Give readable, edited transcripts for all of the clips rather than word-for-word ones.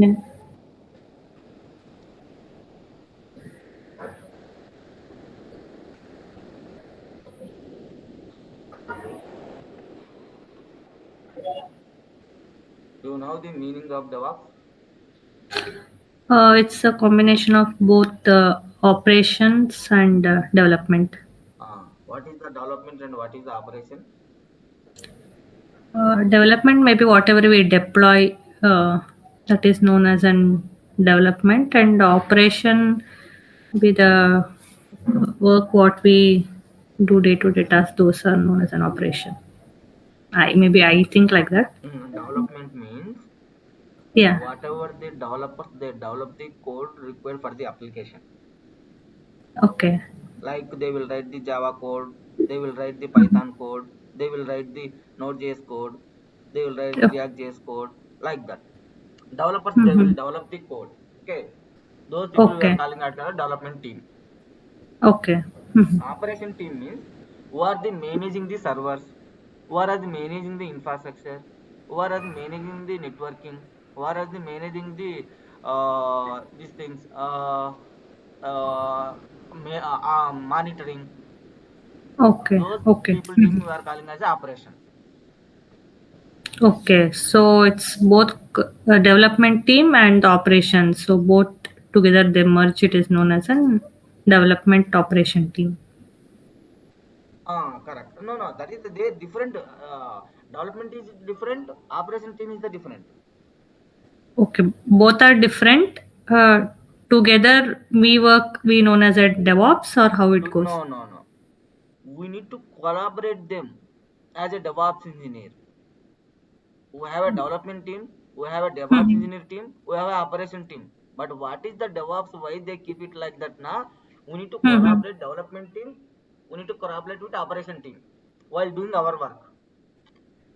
Then, Do you know the meaning of DevOps? it's a combination of both operations and development. What is the development and what is the operation? Development maybe whatever we deploy, that is known as an development, and operation be the work what we do day to day tasks. Those are known as an operation. I think like that. Development means Yeah. whatever the developers they develop the code required for the application. Okay. Like they will write the Java code, they will write the Python code, they will write the Node.js code, they will write the Oh, React.js code, like that. Developers they will mhm. develop the code. Okay, those people we are Okay. calling as a development team. Okay. Mhm. Operation team means who are the managing the servers, who are the managing the infrastructure, who are the managing the networking, who are the managing the these things monitoring. Okay. Those Okay. people team Mhm. we are calling as a operation. Okay. So it's both development team and operations. So both together they merge. It is known as an development operation team. Correct. No, no, that is the they different. Development is different. Operation team is the different. Okay. Both are different. Uh, Together we work. We known as a DevOps or how it goes. No, no, no. We need to collaborate them as a DevOps engineer. We have a development team, we have a DevOps Mhm. engineer team, we have a operation team. But what is the DevOps? Why they keep it like that? Now we need to Mhm. collaborate development team. We need to collaborate with operation team while doing our work.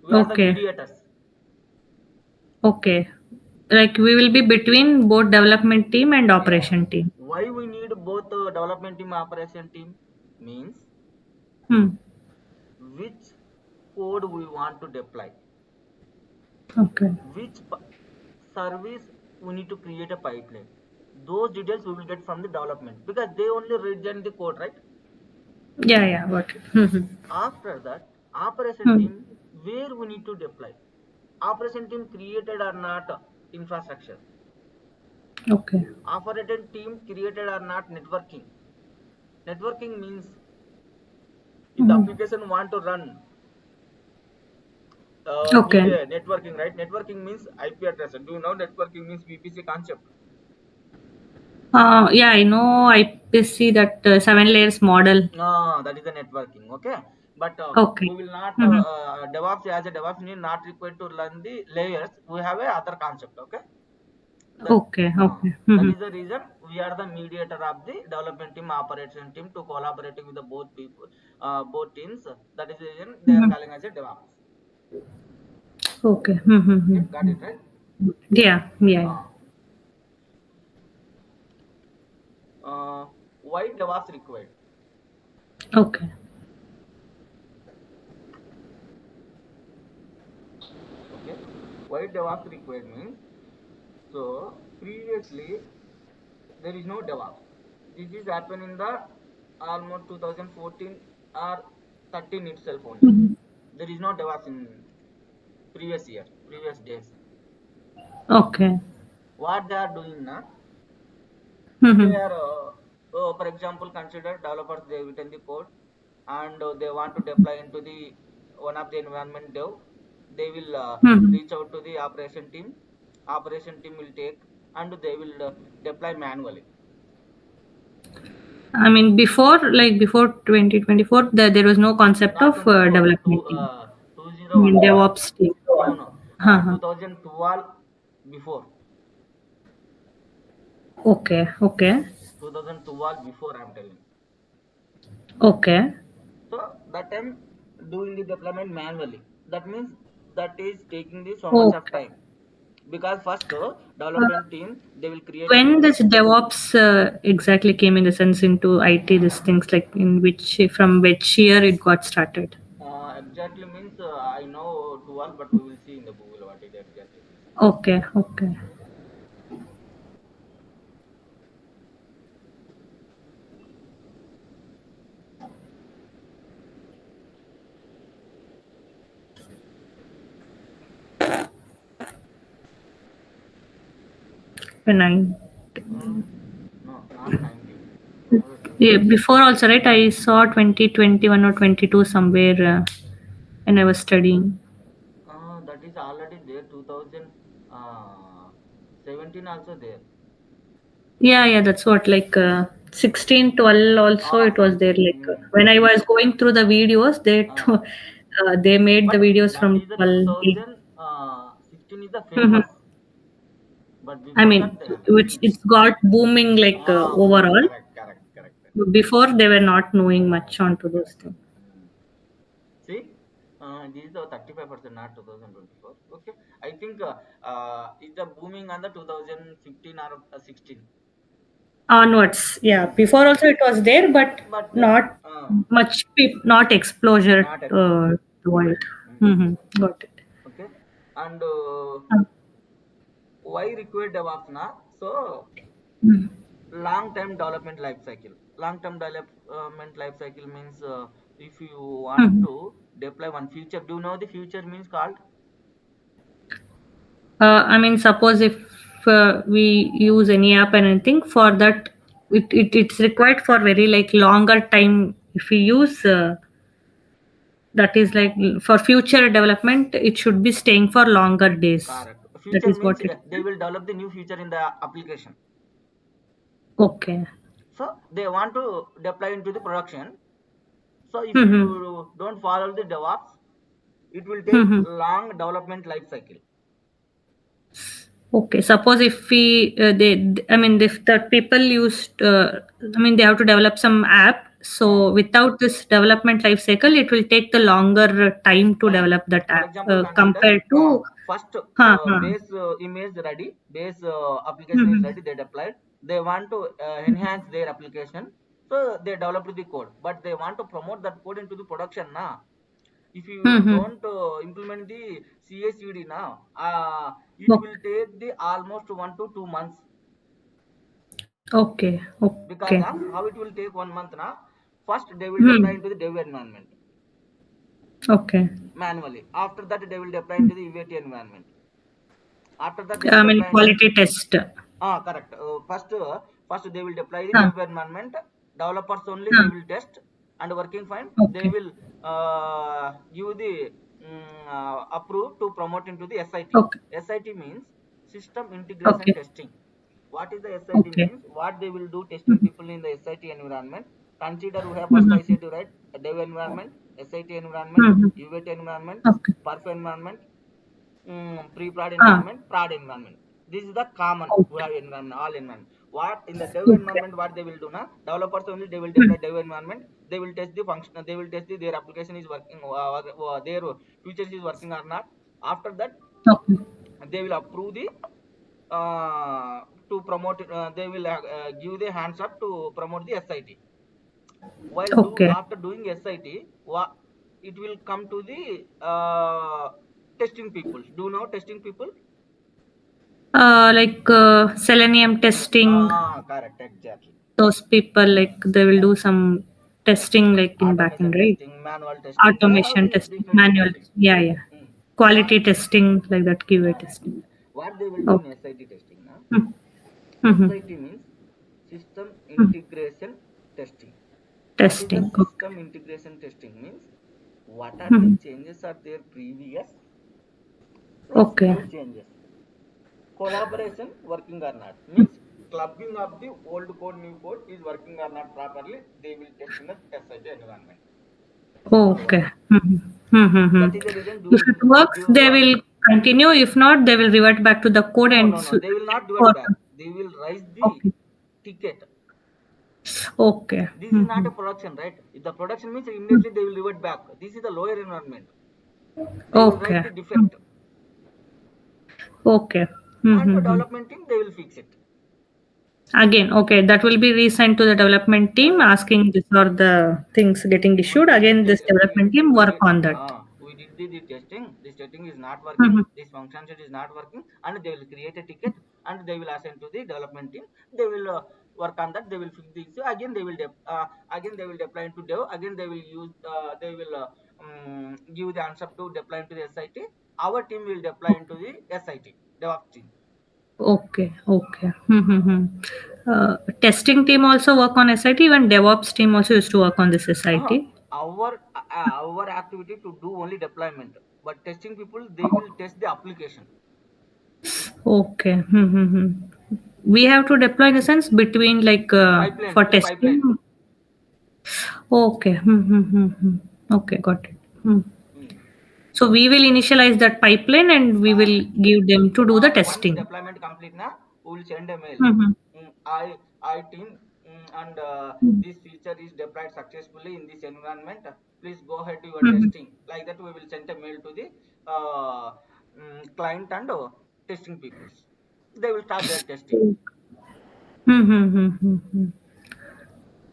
We are the Okay. mediators. Okay. Like we will be between both development team and Yeah. operation team. Why we need both development team operation team means Hmm. which code we want to deploy, Okay. which service we need to create a pipeline. Those details we will get from the development because they only read the code, right? Yeah, yeah, got it. Mhm. After that, operation Hmm. team where we need to deploy. Operation team created or not infrastructure. Okay. Operating team created or not networking. Networking means if the Mhm. application want to run need Okay. a networking, right? Networking means IP address. Do you know networking means VPC concept? Yeah, I know IPC that 7 layers model. No, that is the networking. Okay, but Okay. we will not Mhm. DevOps as a DevOps engineer not required to learn the layers. We have a other concept. Okay, that Okay. Okay. that Mhm. is the reason we are the mediator of the development team, operation team to collaborating with the both people, both teams. That is the reason they are Mhm. calling as a DevOps. Okay. Mhm. Okay, got it right? Yeah. Yeah. Yeah. Uh, uh, why DevOps required? Okay. Okay, why DevOps required means so previously there is no DevOps. This is happened in the almost 2014 or 13 itself only. Mhm. There is no DevOps in previous year, previous days. Okay. What they are doing now, they Mhm. are, for example, consider developers they written the code and they want to deploy into the one of the environment dev. They will Mhm. reach out to the operation team. Operation team will take and they will deploy manually. I mean, before 2024, there was no concept Not of 24, development team. I 201. mean, DevOps team. No, no. Uh-huh. 2012 before. Okay. Okay. 2012 before I'm telling. Okay. So that time doing the deployment manually. That means that is taking the so much of Okay. time. Because first Uh, development team they will create a when code. this DevOps exactly came in the sense into IT, these things like in which from which year it got started? Exactly means I know 12, but we will see in the Google what it exactly means. Okay. Okay. Nine. Uh, no, not 19. Another year. Yeah, before also, right? I saw 2021 or 22 somewhere when I was studying. That is already there. 2017 also there. Yeah, yeah, that's what, like 16, 12 also Ah, it was there. 16. Like when I was going through the videos, Uh, they made the but videos that from is the 12. 2016 is the Mhm. famous. But I before that, mean, it's got booming like booming. overall. Correct, correct, correct. Before they were not knowing much Correct, onto those correct. things. Mm. See, this is the 35%, not 2024. Okay, I think it's the booming on the 2015 or 16. Onwards, yeah. Mm. Before also it was there, but But not much, not exposure not exposure. to it. Mm. Got it. Okay, and Uh, why require DevOps now? So mm, long-term development life cycle. Long-term development life cycle means if you want mhm. to deploy one feature, do you know the future means called? I mean, suppose if we use any app and anything for that, it's required for very like longer time. If we use that is like for future development, it should be staying for longer days. Correct. That Future is means what it. they will develop the new feature in the application. Okay. So they want to deploy into the production. So if Mm-hmm. you don't follow the DevOps, it will take Mm-hmm. long development life cycle. Okay. Suppose if we I mean, if the people used, I mean, they have to develop some app. Uh, So without this development life cycle, it will take the longer time to Correct. develop that For app example, consider compared to. first Huh, huh. base image ready, base application is Mhm. ready, they deployed. They want to enhance their application, so they developed the code, but they want to promote that code into the production now. If you Mhm. don't implement the CACD now, it will Okay. take the almost 1 to 2 months Okay. because Okay. of how it will take 1 month now. First, they will deploy Hmm. into the dev environment Okay. manually. After that, they will deploy into the UAT environment. After that, they will I mean, deploy into the quality test. correct. First they will deploy the Huh. dev environment. Developers only they Huh. will test and working fine. They Okay. will give the approve to promote into the SIT. Okay. SIT means system integration Okay. testing. What is the SIT Okay. means? What they will do testing Mhm. people in the SIT environment. Consider we have first I Mhm. said right a dev environment, SIT environment, Mhm. UAT environment, Okay. perf environment, pre-prod Ah. environment, prod environment. This is the common we Okay. have environment, all environment. What in the dev Okay. environment, what they will do now? Developers only they will Hmm. deploy dev environment. They will test the function. They will test their application is working, their features is working or not. After that, Okay. they will approve the to promote it. They will give the hands up to promote the SIT. While do Okay. after doing SIT, it will come to the testing people. Do you know testing people? Like selenium testing, Correct, exactly. those people like they will do some testing like in backend, Automation right? testing, manual testing. They have Automation the testing, different manual. testing. Yeah, yeah. Mm. What? Quality testing, like that, QA testing. What they will do in Okay. SIT testing now? Hmm. Mm-hmm. SIT means system Hmm. integration testing. What is the Testing. Okay. system integration testing means? What are the Hmm. changes are there previous plus Okay. new changes? Collaboration working or not means clubbing of the old code new code is working or not properly. They will test in the SIT environment. Simple word. Okay. Mm-hmm. Mm-hmm. That is the reason If it works, they do will continue. If not, they will revert back to the code no, and no, no. They will not do it for. back. They will raise the Okay. ticket. Okay. This is not Mm-hmm. a production, right? If the production means immediately they will revert back. This is the lower environment. They will raise Okay. the defect. Okay. And to Mm-hmm. development team, they will fix it. Again, okay, that will be resent to the development team Uh, asking this or the things getting we issued. did the Again, this development team work on that. we did the testing. This testing is not working. Mm-hmm. This function set is not working, and they will create a ticket and they will assign to the development team. They will work on that. They will fix the issue. Again, they will again they will deploy into dev. Again, they will use they will give the answer to deploy into the SIT. Our team will deploy into the SIT DevOps team. Okay, okay. Testing team also work on SIT. Even DevOps team also used to work on this Uh, SIT. our activity to do only deployment, but testing people they will test the application. Okay. We have to deploy in the sense between like Pipeline for to the pipeline. testing. Okay. Okay, got it. Hmm. So we will initialize that pipeline and we will Correct. give them to do the Once testing. deployment complete na, we will send a mail. Mm-hmm. I team, and this feature is deployed successfully in this environment. Please go ahead to your Mm-hmm. testing. Like that, we will send a mail to the client and testing peoples. They will start their testing. Mm-hmm.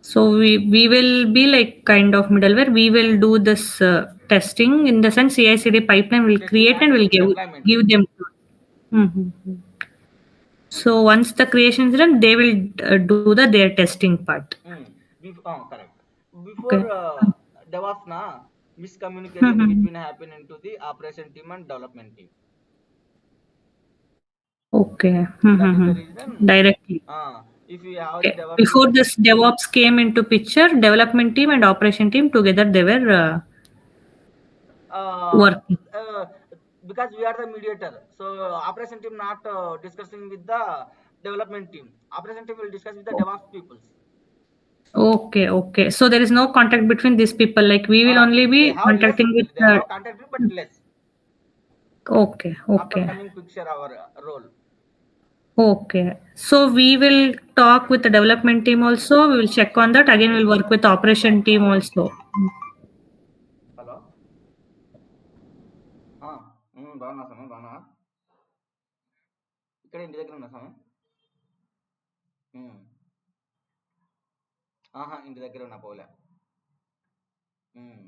So we will be like kind of middleware. We will do this testing in the sense CI/CD pipeline will Testing create and and will deployment. give them. Mm-hmm. So once the creation is done, they will do their testing part. Correct. Okay. Before DevOps na, miscommunication Mm-hmm. between happen into the operation team and development team. Okay. That is the Mm-hmm. reason. Directly. If we have the Okay. DevOps Before team, this DevOps came into picture, development team and operation team together they were uh, working. uh, because we are the mediator, so operation team not discussing with the development team. Operation team will discuss with the DevOps peoples. Okay, okay. So there is no contact between these people. Like we will only They be have less. contacting with They have contact, but less. Okay, After okay, coming picture our role. okay. So we will talk with the development team also. We will check on that. Again, we'll work with the operation team also. Hello బాగున్నా సమయం బాగున్నా ఇక్కడ ఇంటి దగ్గర ఉన్నా సమయం ఆహా ఇంటి దగ్గర ఉన్నా పోలే ఉమ్,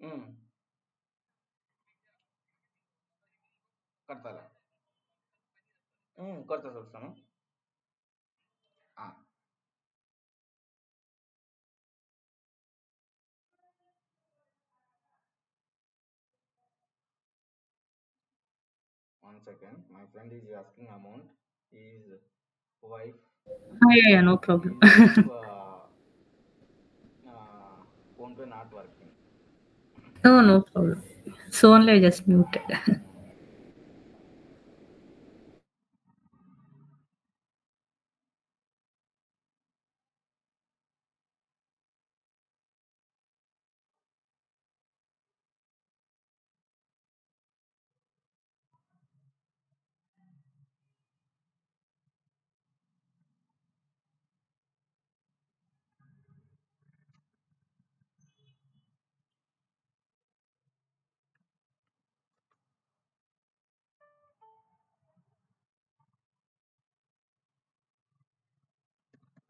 ఉమ్, కడతాలే కొడతా చూస్తాను 1 second. My friend is asking amount. His wife, Yeah, yeah, no problem. his wife phone pay not working. No, no problem. So only I just muted.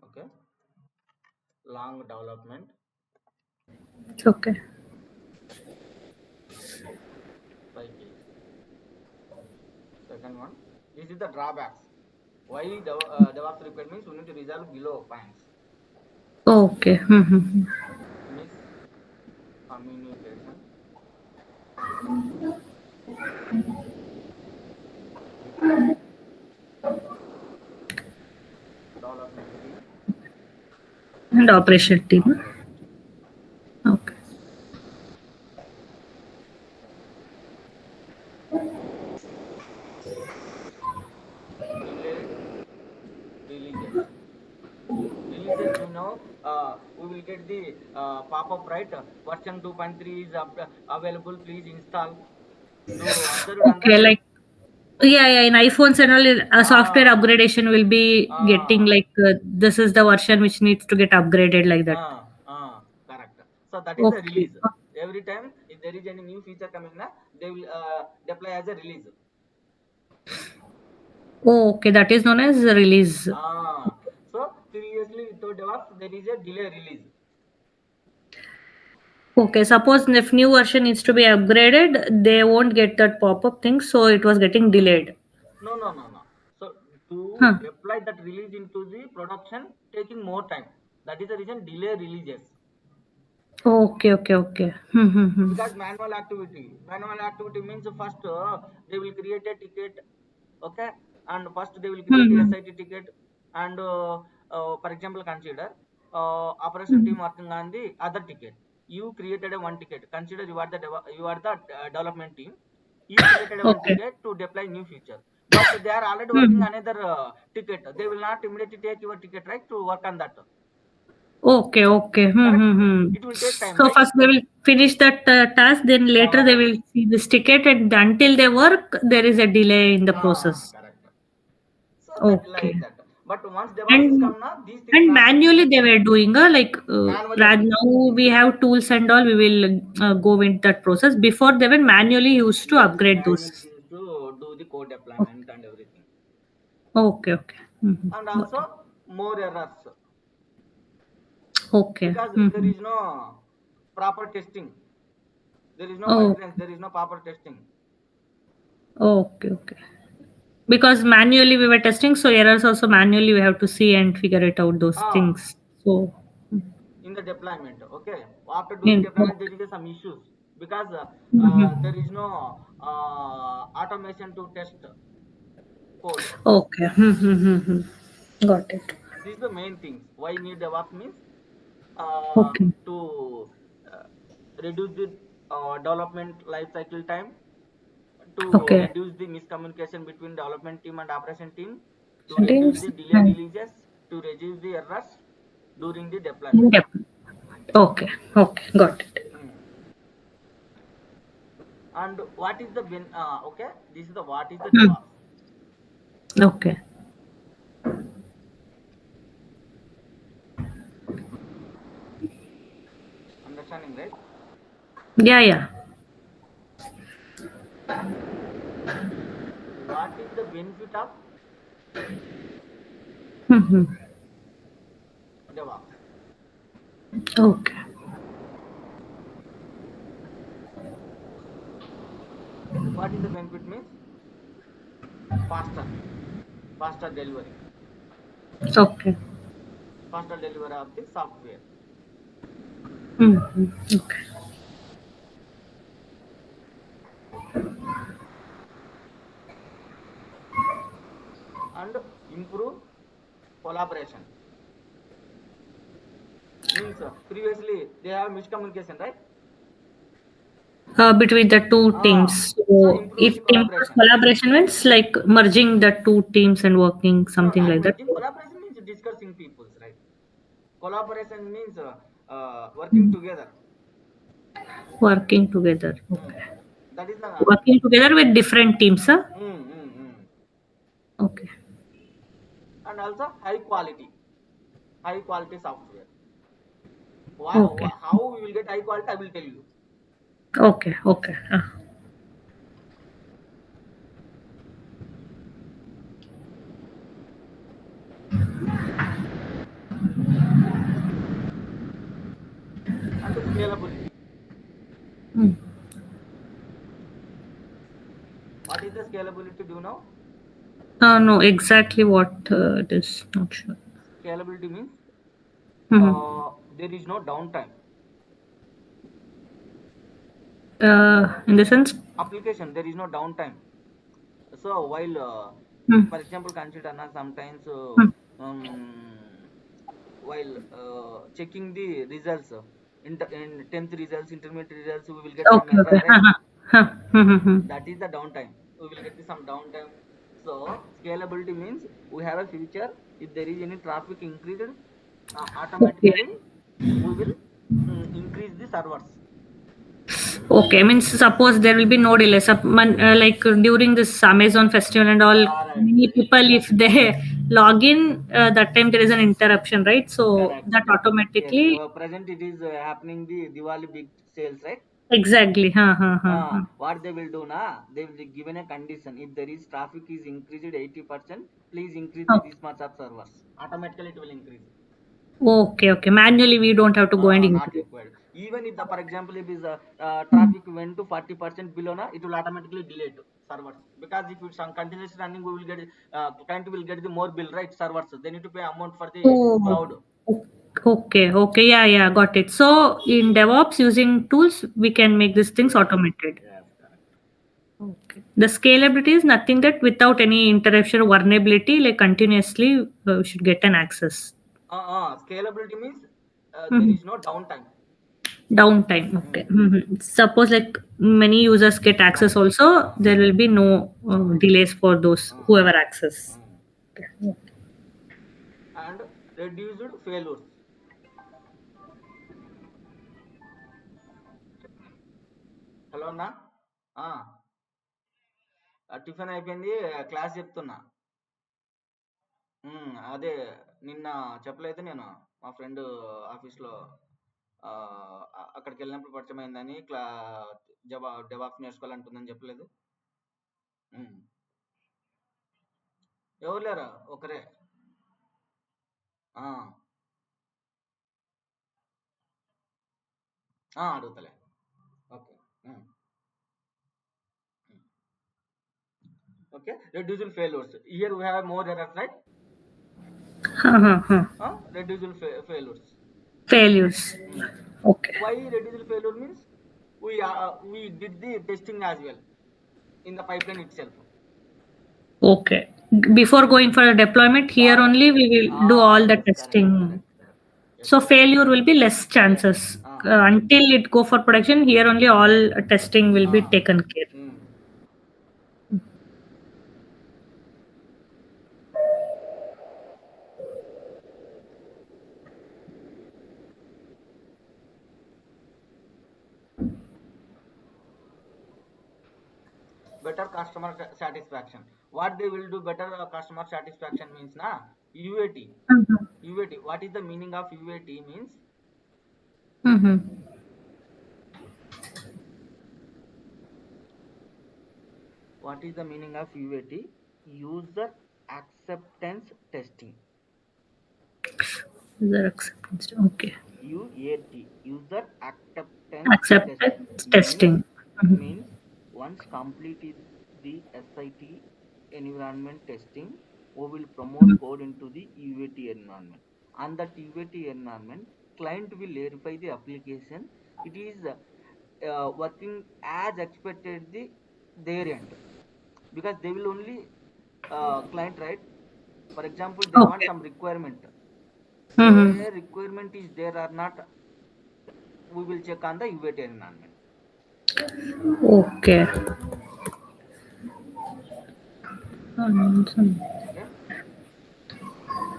Okay. Long development. It's okay. 5 days. Second one. This is the drawbacks. Why DevOps required means we need to resolve below points. Okay. Miscommunication between development team And operation and team. operation team. Okay. Delayed releases. Releases, we will get the pop-up, right? Version 2.3 is available. Please install. You observed on Okay, that? like yeah, yeah. In iPhones and all, a software Ah, upgradation will be getting ah, like this is the version which needs to get upgraded like that. correct. So that is the Okay. release. Every time if there is any new feature coming, na, they will deploy as a release. Oh, okay, that is known as a release. So previously without DevOps, there is a delay release. Okay, suppose if new version needs to be upgraded, they won't get that pop-up thing, so it was getting delayed. No, no, no, no. So to Huh. deploy that release into the production, taking more time. That is the reason delay releases. Okay, okay, okay. Because manual activity means first they will create a ticket, okay, and first they will create a Hmm. SIT ticket, and for example consider operation Hmm. team working on the other ticket. You created a one ticket, consider you are the development team. You created a one Okay. ticket to deploy new feature, but they are already working Hmm. another ticket. They will not immediately take your ticket, right, to work on that. Okay, okay. Correct, it will take time, So right? first they will finish that task, then later they Yes. will see this ticket, and until they work, there is a delay in the process. Correct. So that Okay. like that. But once DevOps is And come now, these things and not happening. manually they were doing like Manually only. now we have tools and all. We will go with that process. Before they were manually used to Yes, upgrade manually those. used to do the code Okay, deployment and everything. okay, okay. And Got it. also more errors Okay. because there is no proper testing. There is no Oh, pipelines. There is no proper testing. okay, okay. Because manually we were testing, so errors also manually we have to see and figure it out those Ah, things. So, in the deployment, okay. After doing in deployment, there is some issues because there is no automation to test code. okay. Got it. These are the main things. Why need DevOps means Okay. to uh, reduce the development life cycle time, to Okay. reduce the miscommunication between development team and operation team, to reduce Settings the delay and releases, to reduce the errors during the deployment. yep. Okay. Okay. Got it. Mm. And what is the okay? This is the what is the Hmm. DevOps? Okay. Understanding, right? Yeah. Yeah. What is the benefit of Hmm. DevOps? Okay. What is the benefit means faster, faster delivery, Okay. faster delivery of the software. Okay. And improve collaboration means previously they have miscommunication, right? Between the two teams. So So, improve the if team collaboration. collaboration means like merging the two teams and working No, something not like that. merging. Collaboration means discussing peoples, right? Collaboration means working Mhm. together. Working together. Mm. Okay. That is the Working together with different teams, huh? mm. Okay. And also high quality software. Okay. How we will get high quality? I will tell you. Okay. Okay. And scalability. Mm. What is the scalability? Do you know? No, exactly what it is. Not sure. Scalability means Mhm. there is no downtime. In the sense. Application there is no downtime. So while Mm. for example consider na sometimes Mm. um, while checking the results in 10th results, intermediate results, we will get some Okay. error, Okay. right? Huh. That is the downtime. We will get some downtime. So scalability means we have a future. If there is any traffic increased, Okay. automatically we will increase the servers. Okay. Means suppose there will be no delay. Like during this Amazon festival and all, Correct, many people if exactly. they log in, that time there is an interruption, right? So Correct. that Yes, automatically. present it is happening the Diwali big sales, right? Exactly. What they will do na? They will be given a condition. If there is traffic is increased 80%, please increase the Okay. this much of servers. Automatically it will increase. Okay. Okay. Manually, we don't have to go and Not increase. required. Even if the, for example, if is Mm. traffic went to 40% below na, it will automatically delete servers. Because if it's on continuous running, we will get client will get the more bill, right? Servers. They need to pay amount for the Oh. cloud. Okay, okay, yeah, yeah, got it. So in DevOps, using tools, we can make these things Yes, automated. yes, correct. Okay. The scalability is nothing that without any interruption or vulnerability, like continuously, we should get an access. Scalability means there Mhm. is no downtime. Downtime. Okay. Mm, Suppose like many users get access, correct. also there will be no Uh, delays for those uh, whoever access. mm. Okay. And reduced failures. Hello అన్నా. ఆ, tiffin అయిపోయింది, class చెప్తున్నా. అదే నిన్న చెప్పలేదు నేను, మా friend ఆఫీస్లో అక్కడికి వెళ్ళినప్పుడు పరిచయం అయిందని, డెవాప్స్ నేర్చుకోవాలంటుందని చెప్పలేదు. ఉమ్, ఎవరు లేరా, ఒకరే. ఆ, అడుగుతలే. Okay. Okay, reducible failures. Here we have more errors, right? Huh, huh. Reducible failures. Failures. Mm. Okay. Why reducible failure means we did the testing as well in the pipeline itself. Okay. Before going for a deployment, here Correct. only we will do all the Yes, correct, testing. correct, correct. Yes, So correct. failure will be less Yes. chances. Ah. Until it go for production, here only all testing will be Ah. taken care. Mm. Better customer satisfaction. What they will do better customer satisfaction means na UAT. Mhm. UAT. What is the meaning of UAT means? Mhm. What is the meaning of UAT? User acceptance testing. User acceptance. Okay. UAT, user acceptance testing, Acceptance means testing. Mhm. means once completed the SIT environment testing, we will promote Mhm. code into the UAT environment. On that UAT environment, client will verify the application. It is working as expected their end, because they will only client, right? For example, they want Okay. some requirement. Mhm. Their requirement is there or not, we will check on the UAT environment. Okay. Mm. Okay.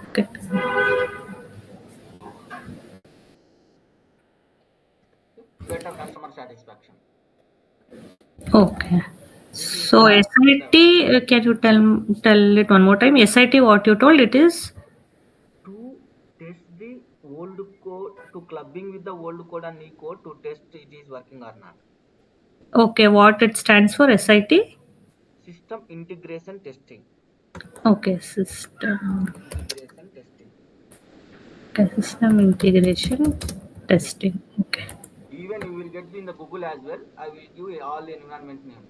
Okay. Better customer satisfaction. Okay. This is So the SIT, can you tell it one more time? SIT, what you told it is? to test the old code, to clubbing with the old code and new code to test it is working or not. Okay, what it stands for? SIT? System integration testing. Okay, system. Integration testing. Okay, system integration testing. Okay. Even you will get in the Google as well. I will give all the environment names.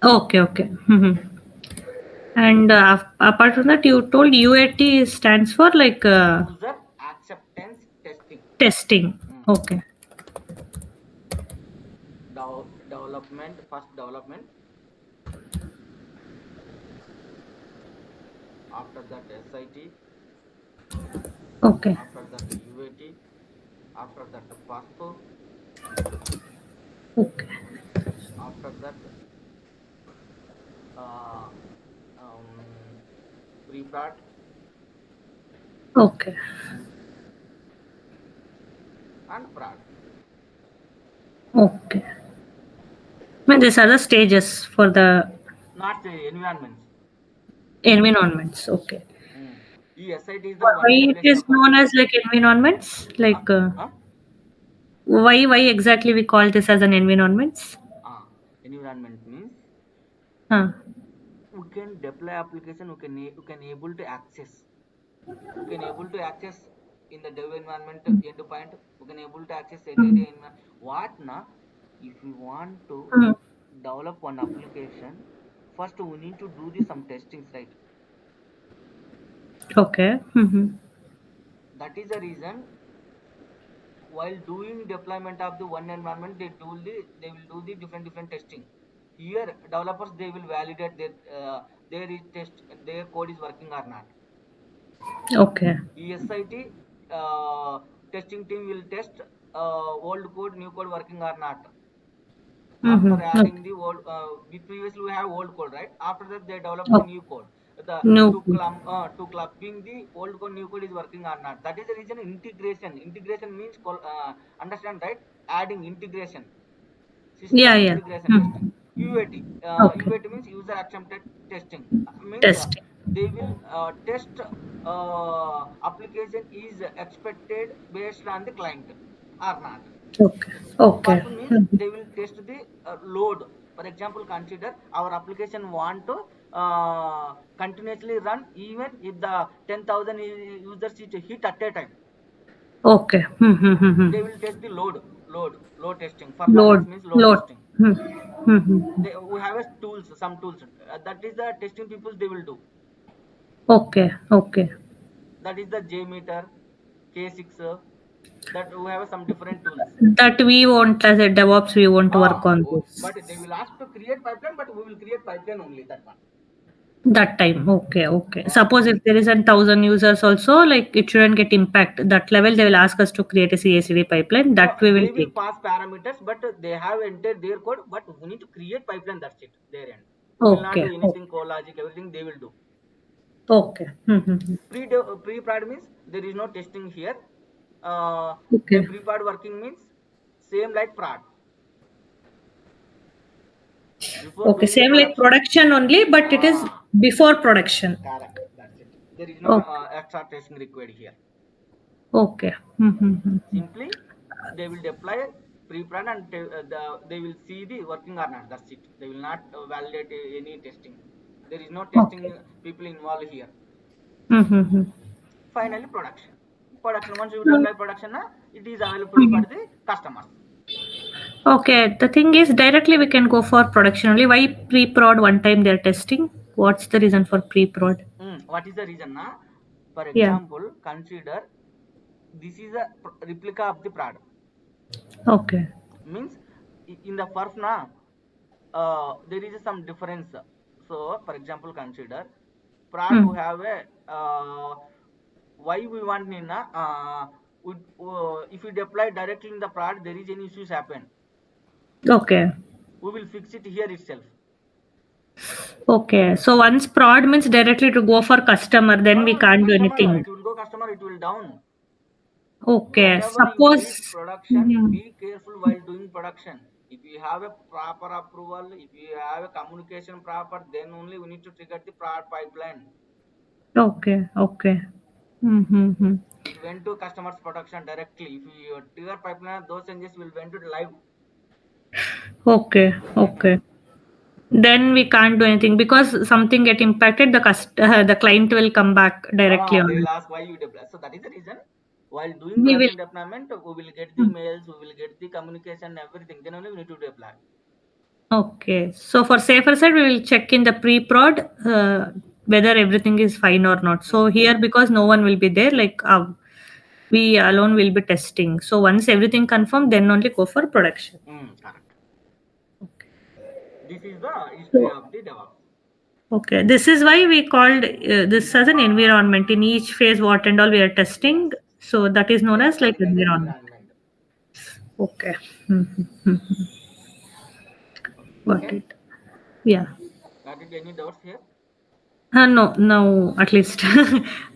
Okay, okay. And apart from that, you told UAT stands for like User acceptance testing. testing. Mm. Okay. Development, first development, after that SIT, Okay. after that UAT, after that FASP, Okay. after that uh, um, pre-prod, Okay. and prod. Okay. I mean, these are the stages for the Not environments. environments. Okay. Mm. The SIT is the Why one it tabulation is of known as application. like environments? Uh, Like uh, why exactly we call this as an environments? Environment means Huh. we can deploy application, we can able to access. We can able to access in the dev environment endpoint. We can able to access SIT Mhm. environment. What na? If we want to Mhm. develop one application, first we need to do some testings, right? Okay. That That is the reason while doing deployment of the one environment, they will do the different testing. Here, developers they will validate their code is working or not. Okay. The SIT testing team will test old code, new code working or not. After Okay. adding the old, we previously we have old code, right? After that, they develop the Oh, new code. The no. to clubbing the old code, new code is working or not. That is the reason integration. Integration means understand, right? Adding integration, Yeah, system yeah. integration testing. UAT. Okay. UAT means user accepted testing. Means Testing. they will test application is expected based on the client or not. Okay. Okay. Perf means they will test the load. For example, consider our application want to continuously run even if the 10,000 users hit at a time. Okay. They will test the load testing. Performance Load. means load Load. testing. Hmm. We have a some tools. That is the testing people they will do. Okay. Okay. That is the JMeter, K6. That we have some different tools. That we won't, as a DevOps, we won't work on But this. they will ask to create pipeline, but we will create pipeline only that one. That time. Okay. Okay. Uh, Suppose if there is 1,000 users also, like it shouldn't get impact. That level, they will ask us to create a CI/CD pipeline. no, That we will they will take. pass parameters, but they have entered their code, but we need to create pipeline. That's it. Their end. We will not Okay. do anything core logic. Everything they will do. Okay. Pre-prod means there is no testing here. The Okay. pre-prod working means same like prod. Before Okay. doing the Same like production. production only, but it is Ah, before production. correct. That's it. There is no Okay. extra testing required here. Okay. Simply, they will deploy pre-prod and they will see the working or not. That's it. They will not validate any testing. There is no Okay. testing people involved here. Mm-hmm. Finally, production. Production. Once you deploy production, it is available for Mhm. the customers. Okay. The thing is, directly we can go for production only. Why pre-prod one time they're testing? What's the reason for pre-prod? What is the reason? For Yeah. example, consider this is a replica of the prod. Okay. Means in the perf there is some difference. So for example, consider prod Hmm. we have a why we want nina if we deploy directly in the prod there is any issues happen, Okay. we will fix it here itself. Okay. So once prod means directly to go for customer, then we can't do Customer anything. it will go customer, it will down. Okay. Whenever you Suppose. did production, Mhm. be careful while doing production. If you have a proper approval, if you have a communication proper, then only we need to trigger the pipeline. Okay. Okay. Mm-hmm. It went to customers production directly. If you trigger pipeline, those changes will went to live. Okay. Mhm. Okay. Then we can't do anything because something get impacted. The client will come back directly They on will it. ask why you deploy. So that is the reason. While doing We will. production deployment, we will get the mails, we will get the communication, everything. Then only we need to deploy. Okay. So for safer side, we will check in the pre-prod whether everything is fine or not. So Mhm. here, because no one will be there, like we alone will be testing. So once everything confirmed, then only go for production. Correct. This is the history So of the DevOps. okay, this is why we called this as an environment. In each phase, what and all we are Yes. testing. So that is We known are as like calling as an environment. environment. Okay. Mhm. Got Okay. it. Yeah. Got it? Any doubts here? No, no, at least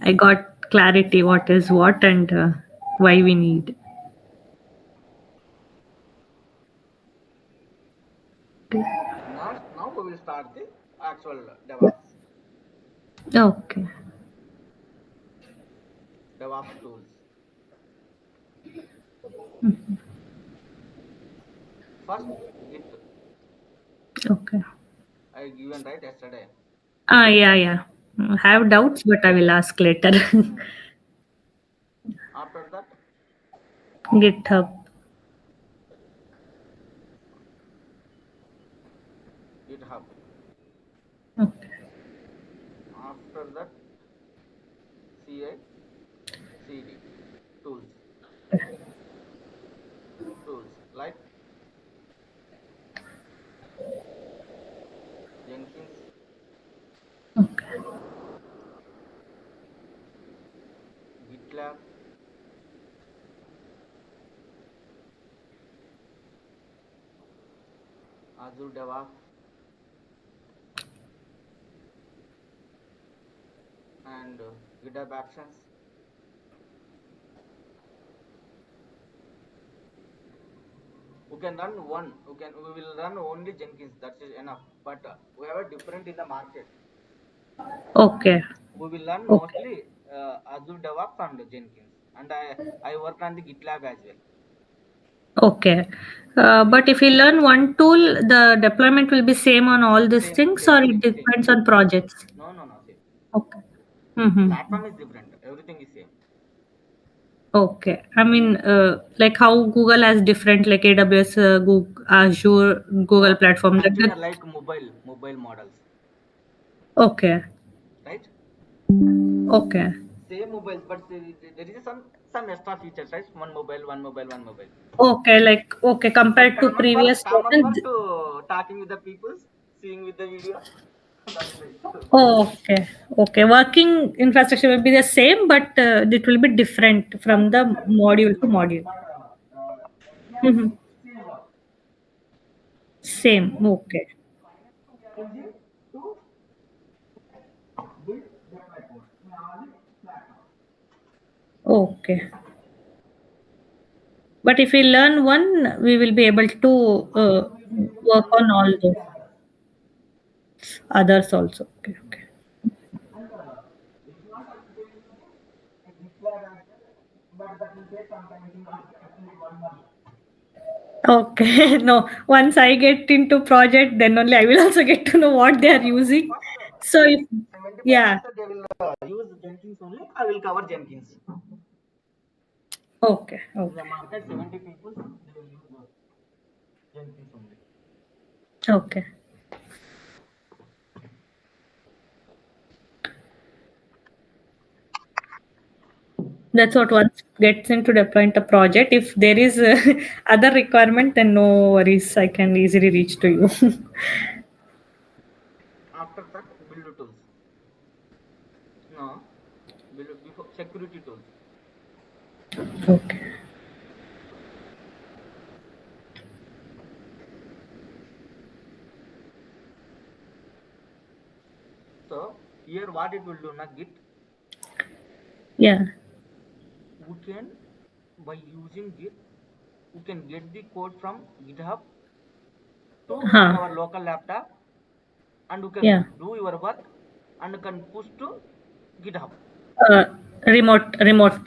I got clarity what is what and why we need. Okay. Now we will start the actual DevOps. Okay. DevOps tools. First, Git. Okay. I given right yesterday. Yeah, yeah. Have After doubts, but I will ask later. mm, after that, GitHub. GitHub. Okay. After that, CI, CD. tools, like Jenkins, Okay. GitLab, Azure DevOps, and GitHub Actions. We will run only Jenkins. That is enough. But we have a different in the market. Okay. We will learn Okay. mostly Azure DevOps and Jenkins, and I work on the GitLab as well. Okay. Okay. But if you learn one tool, the deployment will be same on all these Same, things, same, or it same, same. depends on projects? No, no, no, same. Okay. Mm-hmm. Platform is different. Everything is same. Okay. I mean, like how Google has different, like AWS, Google, Azure, Google No, platform. actually, are like mobile models, Okay. right? Okay. Same mobiles, but there is some extra features, right? One mobile. Okay. Like, okay. But Compared to previous common for versions. to talking with the people, seeing with the video. That is the issue. Oh, okay. Okay. Working infrastructure will be the same, but it will be different from Some the features will be module to different, module. but Mhm. exactly same work. Same. Okay. We are using to build deploy code in all the platforms. Okay. But if we learn one, we will be able to We will be able to work on all understand the the others. others also. Okay. Okay. And if you want, I will tell you the GitLab as well, but that will take some time. It will not actually 1 month. Okay. No, once I get into project, then only I will also get to know what they No, are no. using. First, So if 75% yeah. they will use Jenkins only. I will cover Jenkins. Okay. In the Okay. market, 70 people they will use Jenkins only. Okay. That's what once gets into deploying the project. If there is other requirement, then no worries. I can easily reach to you. After that, build tools. No, build before security tools. Okay. So here, what it will do, na Git, Yeah. we can by using Git, we can get the code from GitHub to in Huh. our local laptop, and you can Yeah. do your work and can push to GitHub. Uh, remote Remove.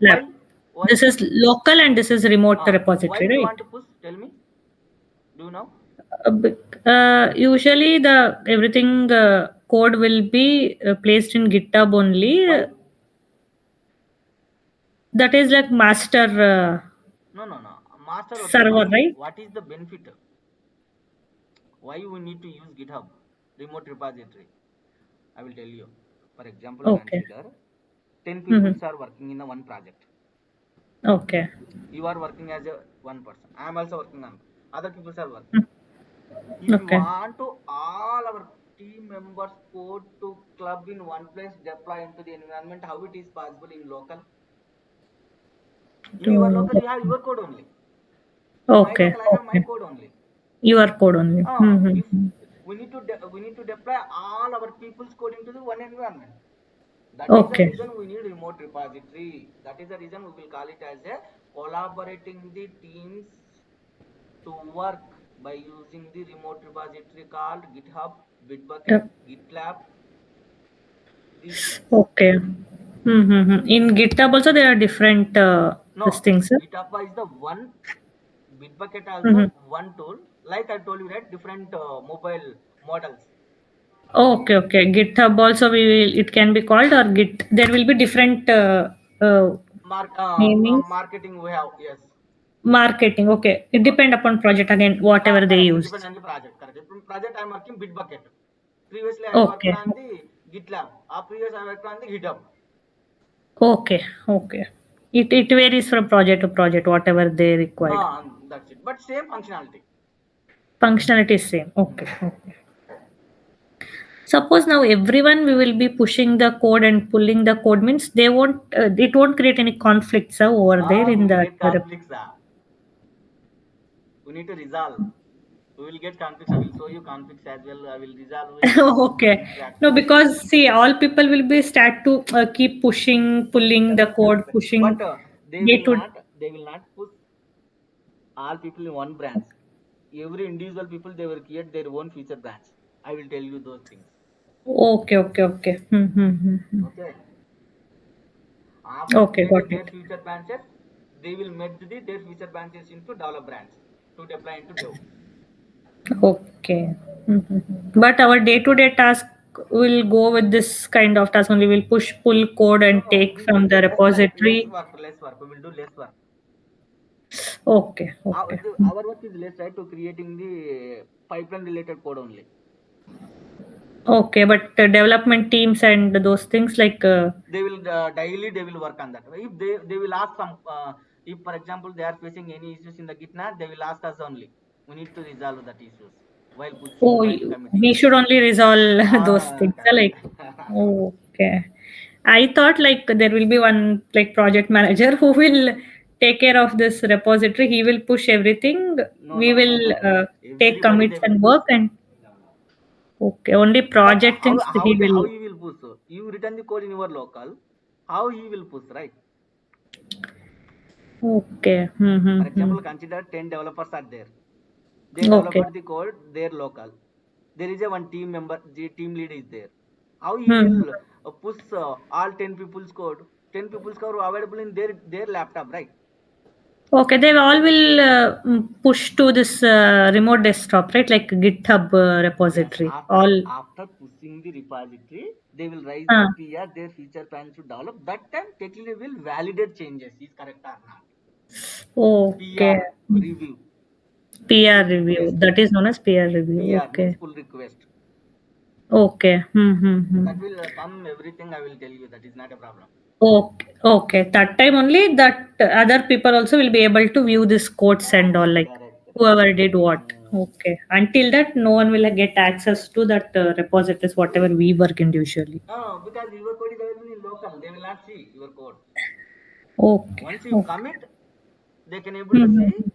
lab. Why? This is local and this is remote Why repository, we right? want to push? Tell me. Do you know? Usually the everything code will be placed in GitHub only. Why? That is like master No, no, no. Master, okay, server, fine. right? What is the benefit? Why we need to use GitHub remote repository? I will tell you. For example, Okay. consider 10 people Hmm. are working in a one project. Okay. You are working as a one person. I am also working on. Other people are working. Mm. If you Okay. want to all our team members code to club in one place, deploy into the environment, how it is possible in local? In your To, local, you have your code only. In my okay. local, I have my Okay. code only. Your code only. If Mm-hmm. we need to deploy all our people's code into the one environment. That is the Okay. reason we need remote repository. That is the reason we will call it as a collaborating the teams to work by using the remote repository called GitHub, Bitbucket, Yep. GitLab, these things. Okay. Mm-hmm. In GitHub also there are different these No, things. Huh? GitHub is the one, Bitbucket Mm-hmm. also one tool. Like I told you, right? Different mobile models. Okay, okay. GitHub also we will, it can be called or Git. There will be different namings. Marketing we have, yes. Marketing. Okay, it Uh, depend upon project again. Whatever they Correct. It use. depends on the project. Correct. In project, I'm working Bitbucket. Previously, I worked Okay. on the GitLab. Previous, I worked on the GitHub. Okay. Okay. It varies from project to project, whatever they required. That's it. But same functionality. Functionality is same. Okay. Okay. Suppose now everyone we will be pushing the code and pulling the code means they won't it won't create any conflicts over there We in will that. get conflicts. We need to resolve. We will get conflicts. I will show you conflicts as well. I will resolve it. Okay. No, Exactly. because see, all people will be start to keep pushing, pulling the Correct, correct, code, correct. But pushing they day will to. not. They will not push all people in one branch. Every individual people they will create their own feature branch. I will tell you those things. Okay, okay, okay. Okay. After Okay, creating got their it. future branches, they will merge their future branches into develop branch to deploy into dev. Okay. But our day-to-day task will go with this kind of task only. We'll push, pull code No, and no, take we will from the get less repository. work, less work. We will do less work. Okay, okay. Our work is less, right, to creating the pipeline related code only. Okay, but development teams and those things like They will daily they will work on that. If they will ask some if for example they are facing any issues in the gitna, they will ask us only. We need to resolve that issues while pushing, oh, while committing. we should only resolve those things. Correct. Like, okay. I thought like there will be one like project manager who will take care of this repository. He will push everything. No, We no, no, will no, no. take Everybody commits they will and push. work and okay, only But project things he how will. he will push? You written the code in your local. How he will push, right? Okay. For example, consider 10 developers are there. They Okay. developed the code their local. There is a one team member, the team lead is there. How he Hmm. will push all 10 people's code? 10 people's code available in their laptop, right? Okay, they all will push to this remote desktop, right? Like GitHub Yes. repository. After All. after pushing the repository, they will raise the Uh, PR, their feature plan to develop. That time, technically will validate changes is correct or not. okay. PR review, PR pull review. request. That is known as PR review. PR means Okay. pull request. Okay. That will come everything. I will tell you. That is not a problem. Okay. Okay. That time only that other people also will be able to view this codes and all, like Correct, correct. whoever did what. Hmm. Okay. Until that, no one will get access to that repositories, whatever we work individually. No, because your code is available in local. They will not see your code. Okay. Once you Okay. commit, they can able to see Mhm.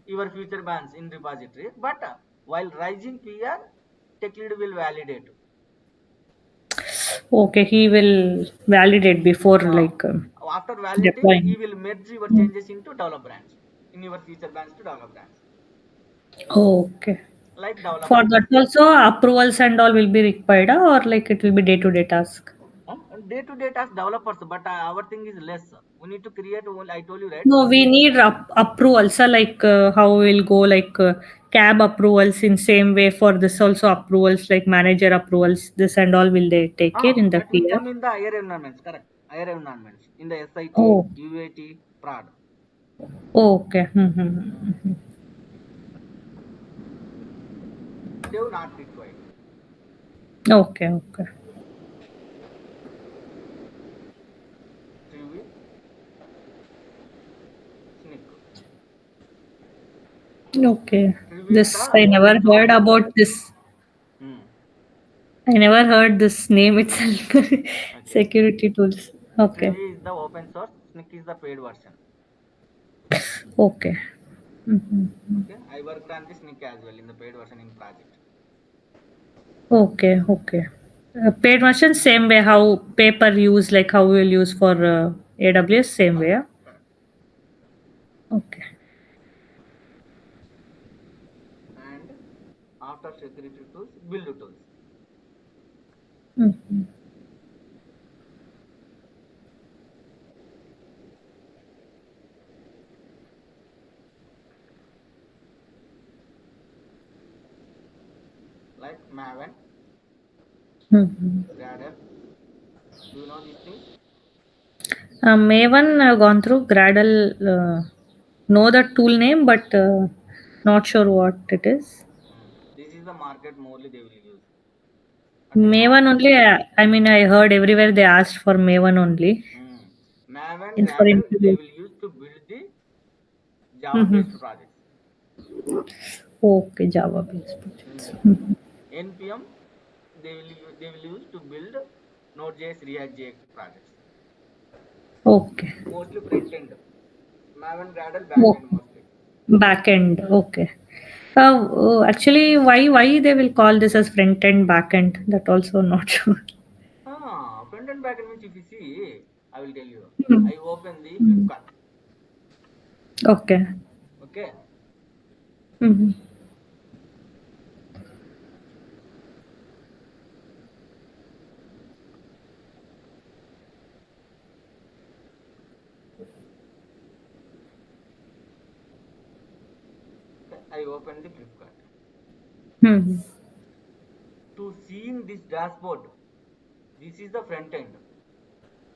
your future bans in repository. But while rising PR, tech lead will validate. Okay. He will validate before No. like After validating, he deploying. will merge your Mm. changes into develop branch in your future branch to develop branch Okay. like develop For that branches. also approvals and all will be required or like it will be day-to-day task. Day-to-day task developers, but our thing is less. We need to create. I told you right. No, we need approvals. So like how we'll go like cab approvals in same way for this also approvals like manager approvals. This and all will they take care in the That will PR? come in the higher environments. Correct. Higher environments in the SIT, Oh, UAT, prod. okay. Dev not required. Okay, okay. Trivy, Snick. Okay. Trivy is This the I never open source. heard about this. Hmm. I never heard this name itself. Okay. Security tools. Okay. Trivy is the open source. Snick is the paid version. Okay. Mhm. Okay. I worked on the Snick as well in the paid version in project. Okay, okay. Paid version same way how pay per use like how we'll use for AWS same way. Correct. Yeah? Correct. Okay. And after security tools, build tools. Mhm. Like Maven, Mhm. Gradle. Do you know these things? Maven gone through Gradle. Know the tool name, but not sure what it is. This is the market morely they will use. At the Maven market. only. I mean, I heard everywhere they asked for Maven only. Mm. Mav and It's for Gradle they interview. will use to build the Java Mm-hmm. based projects. Okay, Java based projects. Mm. NPM they will use to build Node.js, React.js projects. Okay. Mostly front end. Mav and Gradle back end Okay. mostly. Back end. Okay. Actually, why they will call this as front end, back end? That also not sure. Front and back end means if you see, I will tell you. Hmm. I open the Hmm. Flipkart. Okay. Okay. Hmm. Okay. I open the Flipkart. Hmm. To seeing this dashboard, this is the front end.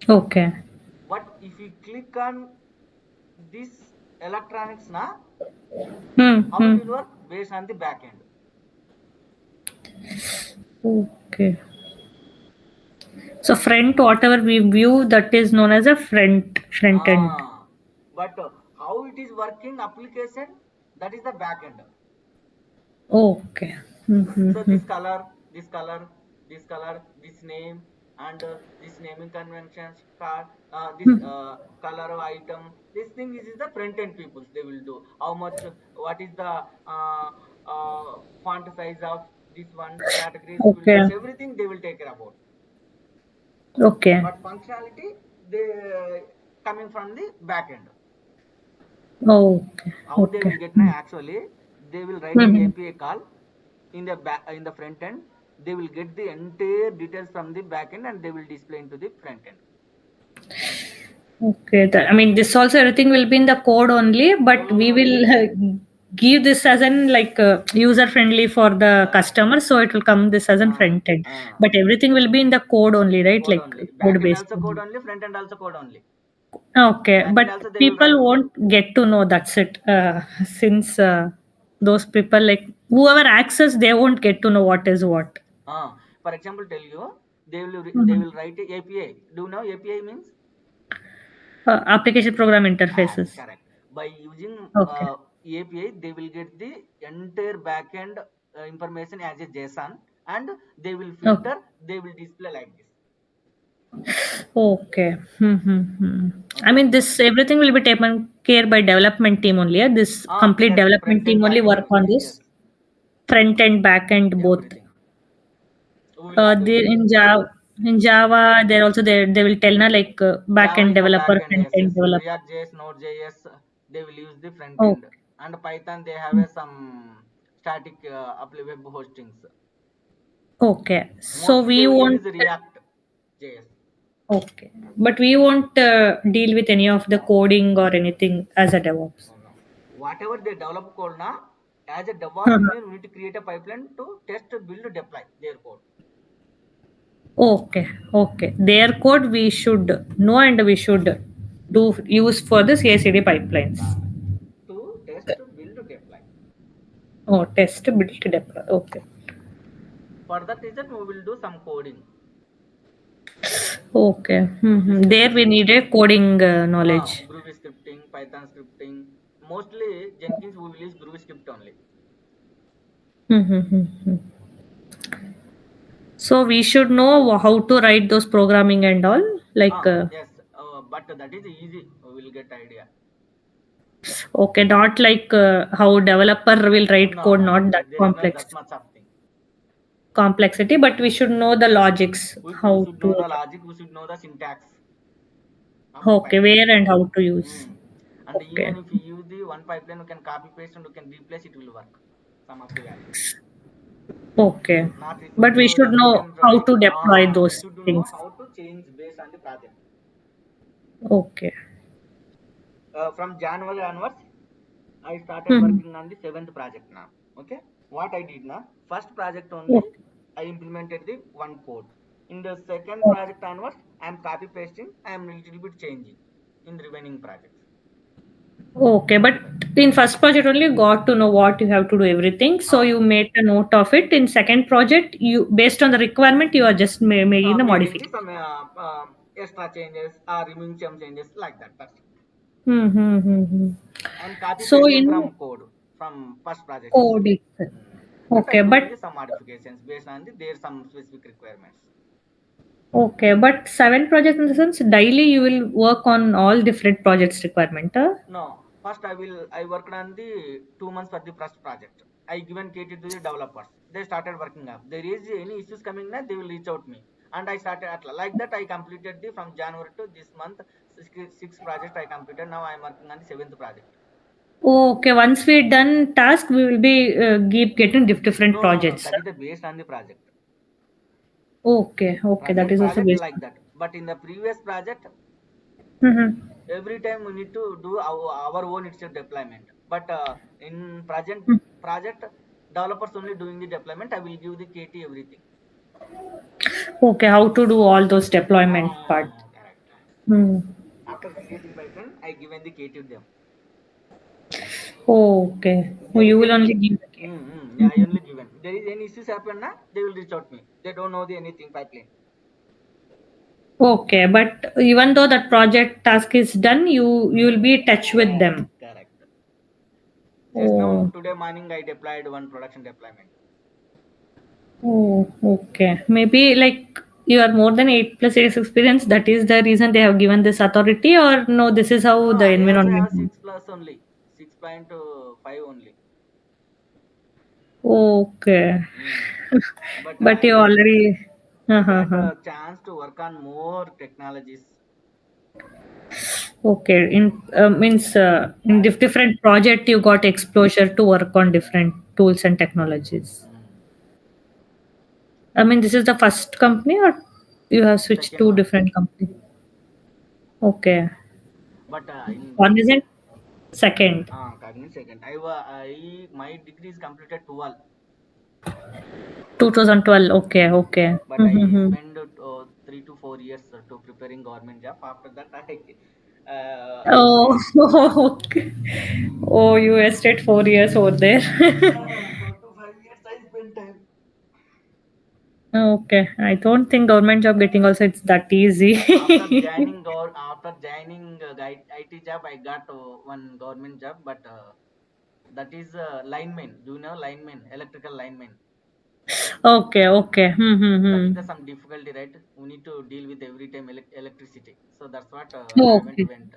Okay. But if you click on this electronics now, Hmm. how it Hmm. will work based on the back end. Okay. So front, whatever we view, that is known as a front end. Ah, but how it is working application, that is the back end. Okay. So Mm-hmm. this color, this color, this color, this name, and this naming conventions, card, this color of item. This thing is the front end peoples. They will do how much, what is the font size of this one, categories, Okay. filters, everything they will take care about. Okay. But functionality they coming from the back end. Okay. How they Okay. will get now? Actually, they will write a Mm-hmm. API call in the back in the front end. They will get the entire details from the back end and they will display into the front end. Okay. I mean, this also everything will be in the code only, but Code we will only. give this as an like user friendly for the Uh, customer, so it will come this as an uh, front end. uh, But everything will be in the code only, right? Code Like only. Back code end based. also code only. Front end also code only. Okay, Back end but also they will write. people won't get to know that's it. Since those people like whoever access, they won't get to know what is what. For example, tell you they Mhm. will write a API. Do you know API means? Application program interfaces. Correct. By using Okay. API, they will get the entire backend information as a JSON, and they will Okay. filter. They will display like this. Okay. Hmm. I Okay. mean, this everything will be taken care by development team only. Yeah? This complete Yes. development Front team end, only back end, work on everything. this Yes. front end, back end both. Everything. We will not They doing this. in Java, they're also they will tell na like back Java end is the developer, back end. front Yes. end Yes. developer. React.js, Node.js, they will use the front Oh, end. And Python, they have some static web hostings. okay. So Mostly, they we will won't. use React.js. Okay, but we won't deal with any of the coding or anything as a DevOps. No, no. Whatever they develop code now, as a DevOps engineer, we need to create a pipeline to test, build, deploy their code. Okay, okay. Their code we should know and we should do use for the CI/CD pipelines. Uh, to test, build, deploy. Oh, test, build, deploy. Okay, For that reason, we will do some coding, okay. Groovy There we scripting, need a coding knowledge. Groovy scripting, Python scripting. Mostly Jenkins we will use Groovy script only. Mm-hmm. So we should know how to write those programming and all. Like, Yes, but that is easy. We will get idea. okay, not like how developer will write No, code, no, not that there is not complex that much of thing. complexity, but we should know the logics, We how should know to. the logic. We should know the syntax of the Okay, pipeline. where and how to use. Mm. And even Okay, if you use the one pipeline, you can copy paste and you can replace it will work. Some of the values. okay. Not required But we to should know represent. how to deploy We those should know things. how to change based on the project. Okay. From January onwards, I started Hmm. working on the seventh project now. Okay. What I did now, first project only, Okay. I implemented the one code. In the second Okay. project onwards, I am copy pasting. I am little bit changing in the remaining projects. Okay, but in first project only you got to know what you have to do everything. So Uh, you made a note of it. In second project, you based on the requirement, you are just making the Making the modification. some extra changes or removing some changes like that. That's it. Mm-hmm. I'm copy So pasting in from code from first project itself. code itself. But Okay, I'm but doing some modifications based on their some specific requirements. okay, but seven projects in the sense daily you will work on all different projects requirement. Huh? No, first I worked on the 2 months for the first project. I given KT to the developers. They started working up. There is any issues coming now, they will reach out me. And I started at like that. I completed the from January to this month six project I completed. Now I am working on the seventh project. Okay, once we done task, we will be keep getting different No. projects. That is the based on the project. Okay, okay, that is also Project based. like that. But in the previous project, Mm-hmm. every time we need to do our own itself deployment. But in present project, developers only doing the deployment. I will give the KT everything. Okay, how to do all those deployment part. Correct. Hmm. After creating pipeline, I given the KT to them. Okay, so There is you will any only give the key. yeah, I only given. There is any issues happen na, they will reach out me. They don't know the anything pipeline. Okay, but even though that project task is done, you will be in touch with them. Correct. Just now Oh, today morning I deployed one production deployment. oh, okay. Maybe like you are more than 8 plus years experience. That is the reason they have given this authority, or no? This is how No, the I also environment. have 6 plus only. 6.5 only. Okay, Mm. But but you already. I Uh-huh. got Uh-huh. a chance to work on more technologies. Okay, in means in different project you got exposure to work on different tools and technologies. Mm. I mean, this is the first company, or you have switched Second to one. different company? Okay, But in one isn't second. Cognitive second. I my degree is completed 12, 2012. Okay, okay. but I Mm-hmm. spent 3 to 4 years to preparing government job. After that, I Oh, okay. Oh, you wasted 4 years over there. 4 to 5 years I spent time. Okay, I don't think government job getting also it's that easy. After joining IT job, I got one government job, but that is lineman. Do you know lineman? Electrical lineman. Okay, okay. That is Mm-hmm. the some difficulty, right? We need to deal with every time electricity. So that's what I haven't Okay. went.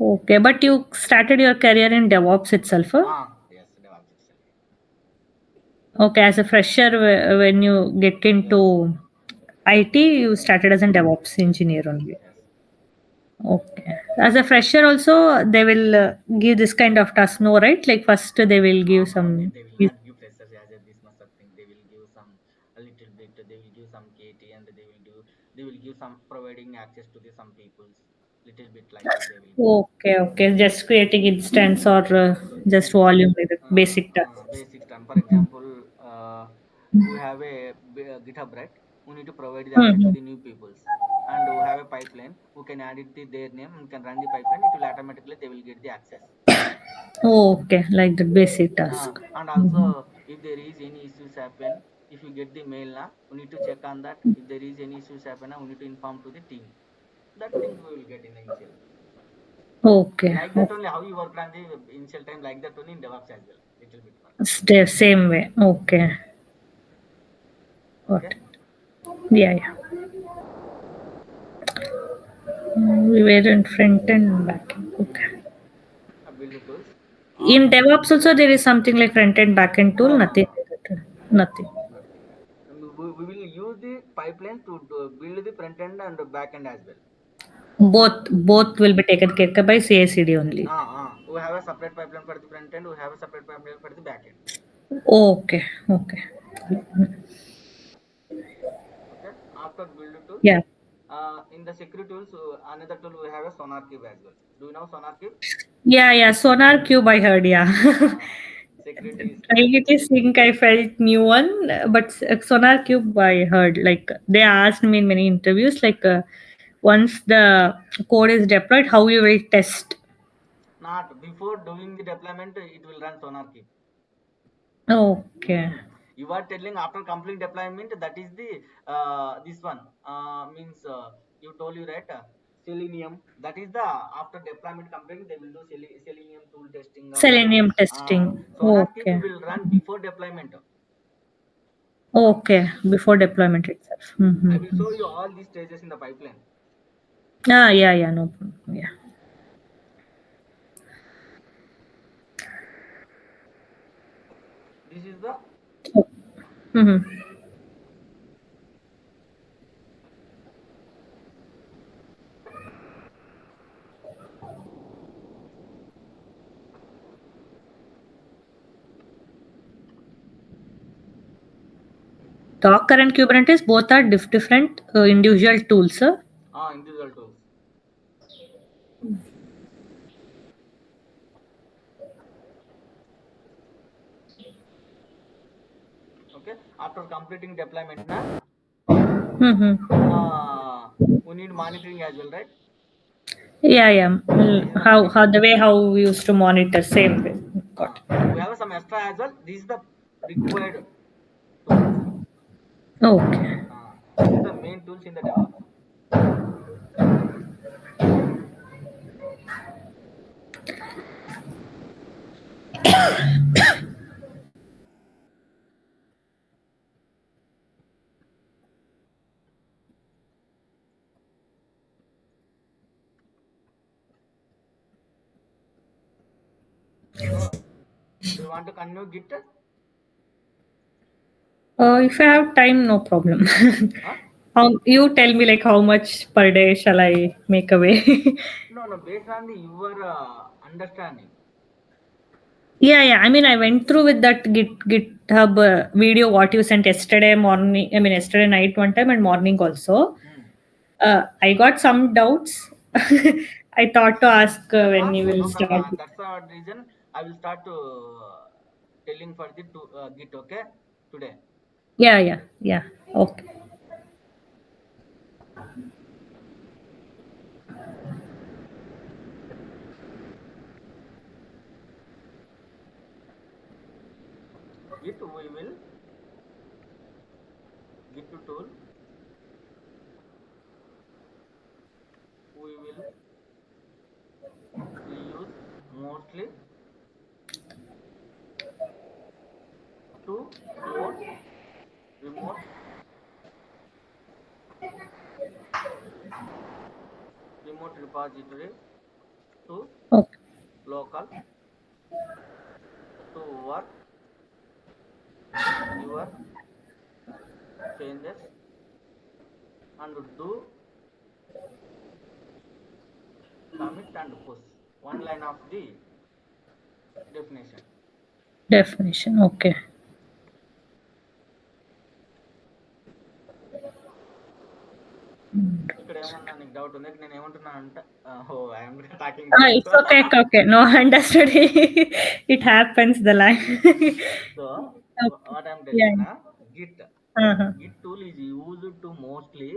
Okay, but you started your career in DevOps itself. Huh? Yes, DevOps itself. Okay, as a fresher, when you get Yes, into IT, you started as a DevOps engineer only. yes. Okay. As a fresher, also, they will give this kind of task, no, right? Like, first, they will No, give no, some. they will not give freshers as a this much of thing. They will give some a little bit. They will give some KT, and they will give some providing access to the some people's little bit like that. They will give. Okay, okay. Just creating instance or just Yes. volume, like that, basic tasks. Basic term. For example, we have a GitHub, right? We need to provide the access to Mm-hmm. the new peoples, and we have a pipeline. Who can add it to their name and can run the pipeline. It will automatically they will get the access. Okay, like the basic task. And Mhm. also, if there is any issues happen, if you get the mail now, we need to check on that. If there is any issues happen, now we need to inform to the team. That thing we will get in the initial. Okay, Like that okay. only how you work on the initial time, like that only in DevOps as well. Little bit work. Same way. Okay. Got Okay. it. Yeah, yeah. We were in front and back end. Okay. Build tools. In After DevOps also there is something like front end back end tool. Nothing. no, Nothing. nothing. We will use the pipeline to build the front end and the back end as well. Both will be taken care of by CI/CD only. We have a separate pipeline for the front end. We have a separate pipeline for the back end. Okay. Okay. Okay. After build tools, Yeah. in the security tools, another tool we have a sonar cube as well. Do you know sonar cube? Yeah, yeah. Sonar Cube I heard, yeah. Security is sonar cube. Trinity Sync I felt new one, but Sonar Cube I heard. Like they asked me in many interviews, like once the code is deployed, how you will test. Not before doing the deployment, it will run sonar cube. Okay. Mm. You are telling after complete deployment, that is the this one means you told you right, selenium, that is the after deployment complete they will do selenium tool testing or something. Selenium testing. Sonarchy we Okay. will run before deployment. Okay. Before deployment itself. I will Mm-hmm. show you all these stages in the pipeline. Ah, yeah, yeah, no problem. Yeah. This is the Mm-hmm. Docker and Kubernetes both are different individual tools, sir. individual tools. Okay, after completing deployment na, Mm-hmm. we need monitoring as well, right? Yeah, yeah. This is the How monitoring. the way how we used to monitor, same way. Got it. We have some extra as well. This is the required tools. Okay. This is the main tools in the DevOps. So, do you want to continue Git? If I have time, no problem. Huh? How you tell me like how much per day shall I make away? No, no, based on the your understanding. Yeah, yeah. I mean, I went through with that GitHub video what you sent yesterday morning. I mean, yesterday night one time and morning also. Hmm. I got some doubts. I thought to ask when you will No start. problem. That's the reason I will start to telling for the Git. Okay, today. Yeah, yeah, yeah. Okay. Git we will Git tool we will use mostly to clone remote repository to Okay. local to work your changes and do commit and push. One line of the definition. Definition. Okay. ఇక్కడ ఏమన్నా నీకు doubt ఉంది, నేను ఏమంటున్నా అంటే oh I'm talking too much. It's okay. Okay. Okay. No, I understood. It happens. The line. So Okay. what I'm Yeah. telling na, Git Uh-huh. Git tool is used to mostly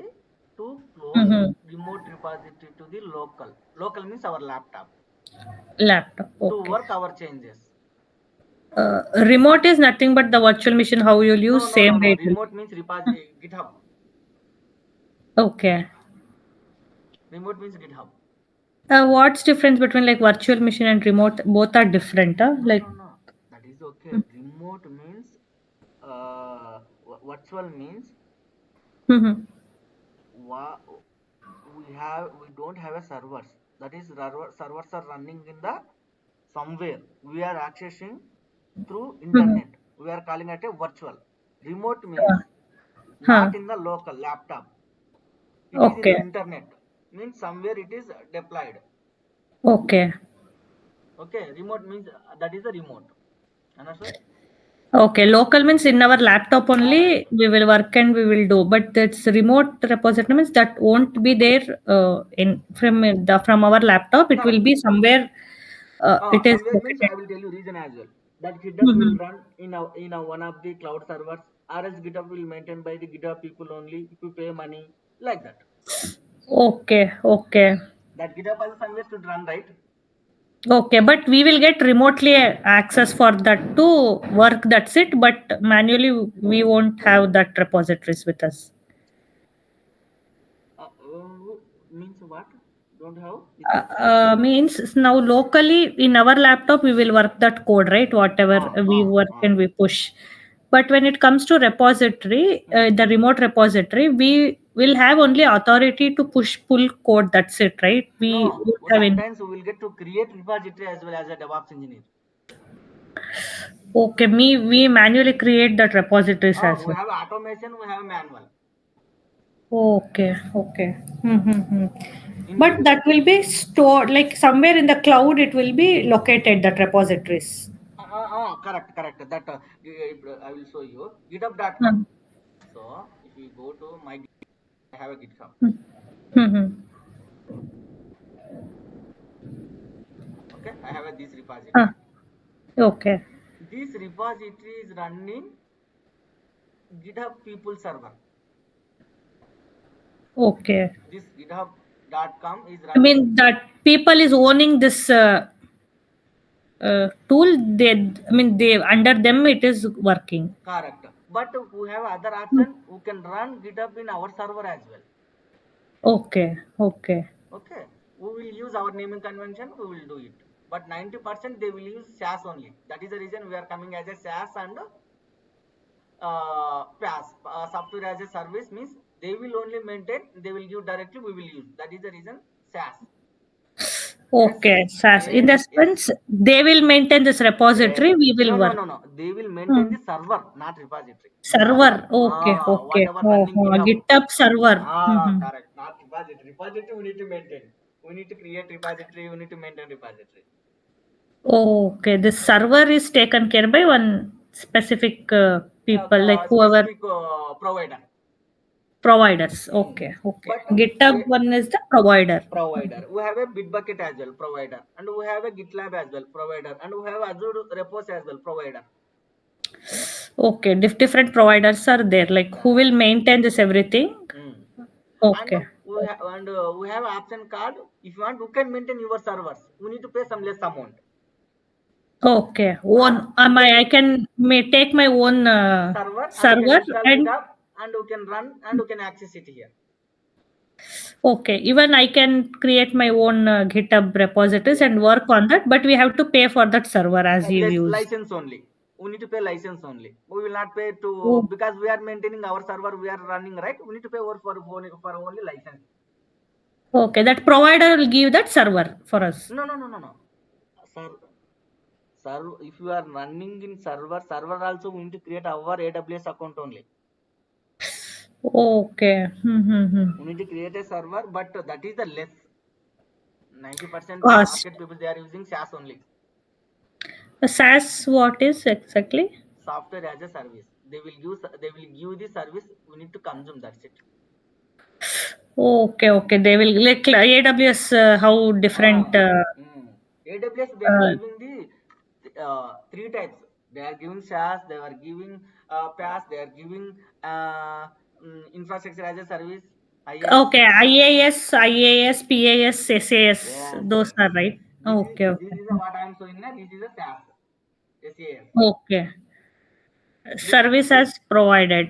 to clone Mm-hmm. remote repository to the local. Local means our laptop Laptop. to Okay. work our changes. Remote is nothing but the virtual machine. How you'll No, use no, no, same no. way. It will. Remote means GitHub. Okay. Remote means GitHub. What's difference between like virtual machine and remote? Both are different. Huh? No, Like. no, no. That is okay. Remote means virtual means Mm-hmm. wa- we don't have a servers. That is servers are running in the somewhere. We are accessing through Mm-hmm. internet. We are calling it a virtual. Remote means Huh. not in the local laptop. It is in the Okay. internet. Means somewhere it is deployed. Okay. Okay. Remote means that is a remote. Understood? Okay, local means in our laptop Right. only we will work and we will do, but that's remote repository means that won't be there in from our laptop. It will Correct. be somewhere. It is Somewhere means located. I will tell you reason as well. That GitHub will Mhm. run in a one of the cloud servers, or else GitHub will maintained by the GitHub people only if you pay money, like that. Okay, okay, That GitHub also somewhere should run, right? Okay, but we will get remotely access for that to work. That's it. But manually, we won't have that repositories with us. Means what? Don't have with us? Means now locally in our laptop we will work that code, right? Whatever Ah, we ah, work ah. and we push. But when it comes to repository, Hmm. the remote repository, we will have only authority to push pull code. That's it, right? We No, won't have in. sometimes we will get to create repository as well as a DevOps engineer. Okay, me we manually create that repositories Oh, as we well. have automation, we have manual. Okay, okay. Hmm. In But which, that will be stored like somewhere in the cloud. It will be located that repositories. correct, correct. That I will show you. GitHub.com. Hmm. So if you go to my, I have a GitHub. Hmm. Okay, I have a this Huh. repository. Okay. This repository is running GitHub people server. Okay. This GitHub.com is I running. mean that people is owning this tool. They, I mean, they under them it is working. Correct. But we have other option. We can run GitHub in our server as well. Okay. Okay. Okay. We will use our naming convention. We will do it. But 90% they will use SaaS only. That is the reason we are coming as a SaaS and PaaS. Software as a service means they will only maintain. They will give directly. We will use. That is the reason SaaS. S Okay. SAS. In A the S. sense, they will maintain this Yes. repository. We will No, no, work. no, no. They will maintain Hmm. the server, not repository. Server. Okay. Okay. Whatever Oh, running oh, GitHub. GitHub server. Correct. Not repository. Repository we need to maintain. We need to create repository. We need to maintain repository. Okay. The server is taken care by one specific people, like whoever Specific provider. providers. Hmm. Okay. Okay. But GitHub one is the provider. provider. We have a Bitbucket as well, provider. And we have a GitLab as well, provider. And we have Azure repos as well, provider. Okay. Different providers are there. Like who will maintain this everything? Hmm. And Okay. we have option card. If you want, you can maintain your servers. We need to pay some less amount. Okay. One. You can I can may take my own server and you can server install and GitHub and you can run and you can access it here. okay. Even I can create my own GitHub repositories Yes. and work on that, but we have to pay for that server as you Less use. license only. We need to pay license only. We will not pay to Oh, because we are maintaining our server. We are running right. We need to pay for only license. okay. That provider will give that server for us. No, no, no, no, no. Sir, if you are running in server also we need to create our AWS account only. Okay. We need to create a server, but that is the less. 90% Cost. market people they are using SaaS only. SaaS, what is exactly? Software as a service. They will give the service. We need to consume. That's it. Okay, okay. They will like AWS. How different? Ah, AWS they are Uh, giving the three types. They are giving SaaS. They are giving PaaS. They are giving infrastructure as a service. IaaS. okay, IAS, PAS, SAS. Yes, Those yes. are right. Okay, This okay. is what I am showing now. This is a SaaS. SaaS. Okay. This Service as provided.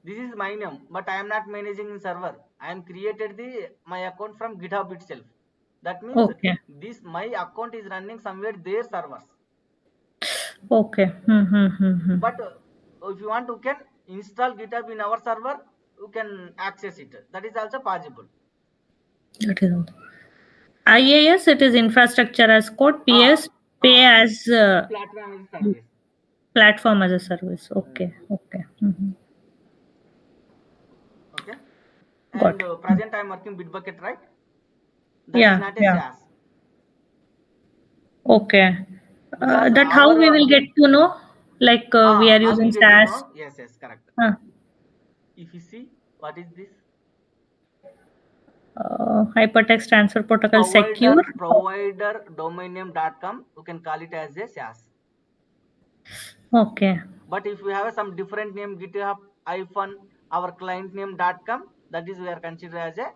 this is my name, but I am not managing in server. I am created the my account from GitHub itself. That means Okay. this my account is running somewhere their servers. Okay. But if you want, you can install GitHub in our server. You can access it. That is also possible. That is all. IAS, it is infrastructure as code. Ah, PS, pay ah, as platform as a service. platform as a service. Okay. Mm. Okay. Okay. Got And it. present I am working Bitbucket, right? That is Yeah. not a Yeah. SaaS Okay. because That how our we will get to know? Like we are I will using get to SAS. know. Yes, yes, correct. Uh, If you see what is this Hypertext transfer protocol secure. provider domain name.com, you can call it as a SaaS. Okay. But if we have some different name, GitHub hyphen our client name.com, that is we are considered as a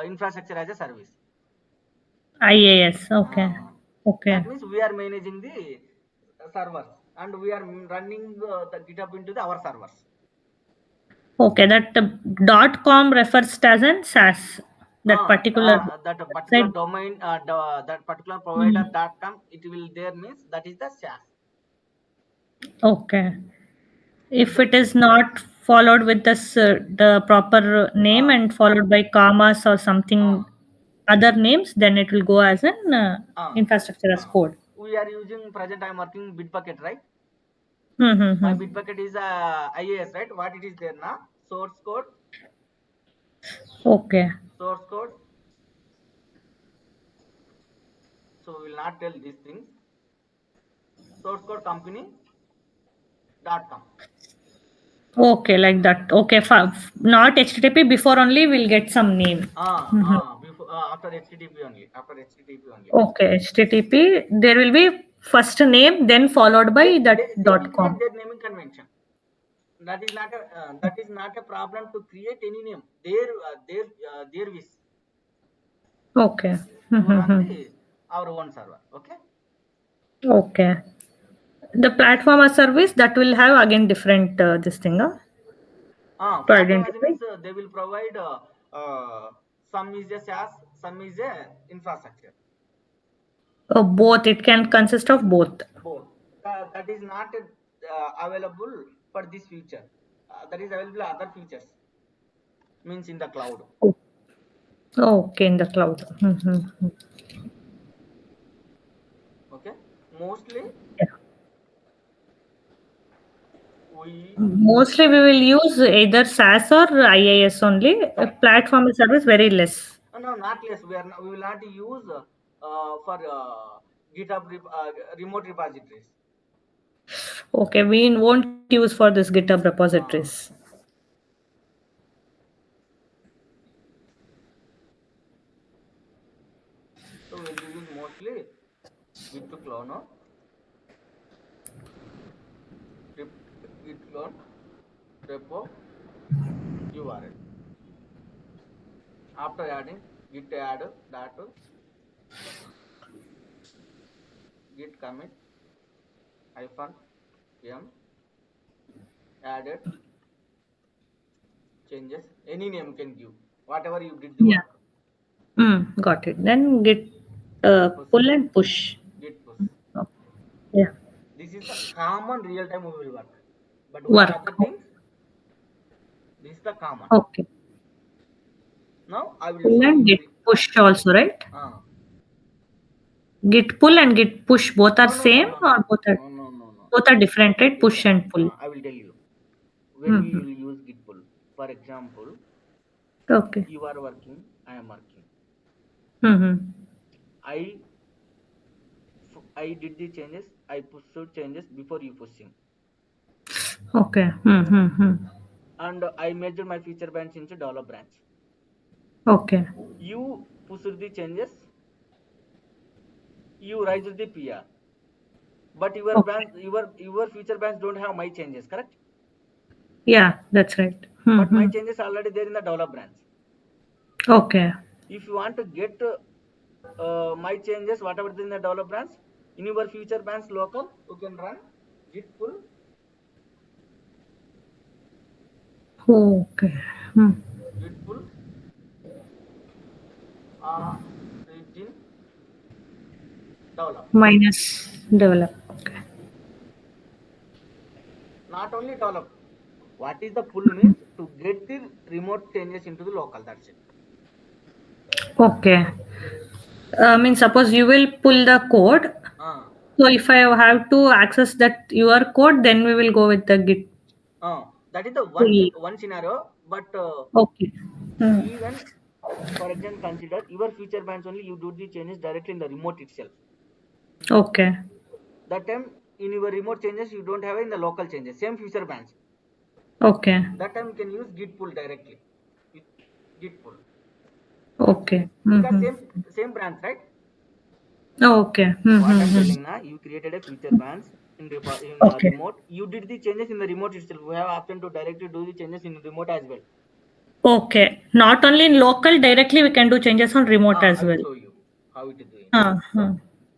infrastructure as a service. IAS. Okay. Ah, Okay. that means we are managing the servers and we are running the GitHub into our servers. Okay. That .com refers to as an SaaS. That particular That particular website. domain, that particular provider Mhm. .com, it will there means that is the SaaS. Okay. If The, it is not followed with this, the proper name uh, and followed by commas or uh, something other names, then it will go as an uh, infrastructure as code. we are using present. I am working Bitbucket, right? My Mm-hmm. Bitbucket is IAS, right? What it is there now? Source code, Okay. source code. So we will not tell these things. Source code company .com. Okay, like that. Okay, not HTTP. Before only we'll get some name. Mhm. Before after HTTP only. After HTTP only. Okay, HTTP. There will be first name, then followed by that They will create .com. their naming convention. That is not a problem to create any name. Their wish Okay. to run Mm-hmm. the our own server. Okay. Okay. The platform as service that will have again different this thing to Platform as identify. means they will provide some is a SaaS, some is a infrastructure. Both. It can consist of both. Both. That is not available for this feature. That is available other features means in the cloud. Oh, okay, in the cloud. Mm-hmm. Okay. Mostly Yeah. we Mostly we will use either SaaS or IaaS only. A correct. platform as service very less. No, not less. We will not use for GitHub remote repositories. Okay, we won't use for this GitHub Uh, repositories. so we will use mostly Git to clone, Git clone repo URL. After adding git add dot git commit hyphen m added changes. Any name can give whatever you did the Yeah. work. Got it. Then Git Push pull and push. git push. Oh, yeah. This is the common real time we will work. But what Work. other things? This is the common. Okay. Now I will Pull show and you Git the push also, right? uh, Git pull and Git push both are no no no same no no or no no no no both are different, right? Push different. and pull. I will tell you when we Mm-hmm. will use git pull. For example, Okay. you are working, I am working. Mm-hmm. I I did the changes. I pushed changes before you pushing, Okay. Mm-hmm. and I measured my feature branch into dollar branch. Okay. You pushed the changes. You raised the PR, but Okay. your feature branch don't have my changes, correct? Yeah, that's right. But my Mm-hmm. changes already there in the dollar branch. Okay. If you want to get my changes, whatever is in the dollar branch, in your feature branch local, you can run git pull Okay. Hmm. git pull region develop. Minus develop. Okay. Not only develop. What is the pull means to get the remote changes into the local. That's it. Okay. Means suppose you will pull the code. Uh, So if I have to access that your code, then we will go with the Git that is the pull. one scenario. But Okay. Hmm. even for example, consider your feature bands only. You do the changes directly in the remote itself. Okay. That time in your remote changes you don't have in the local changes. Same feature bands. Okay. That time you can use git pull directly with git pull Okay. because Mm-hmm. same branch, right? Okay. What I'm Mm-hmm. telling now, you created a feature branch in Okay. remote. You did the changes in the remote itself. We have option to directly do the changes in remote as well. Okay. Not only in local, directly we can do changes on remote as I will well. show you how it is huh.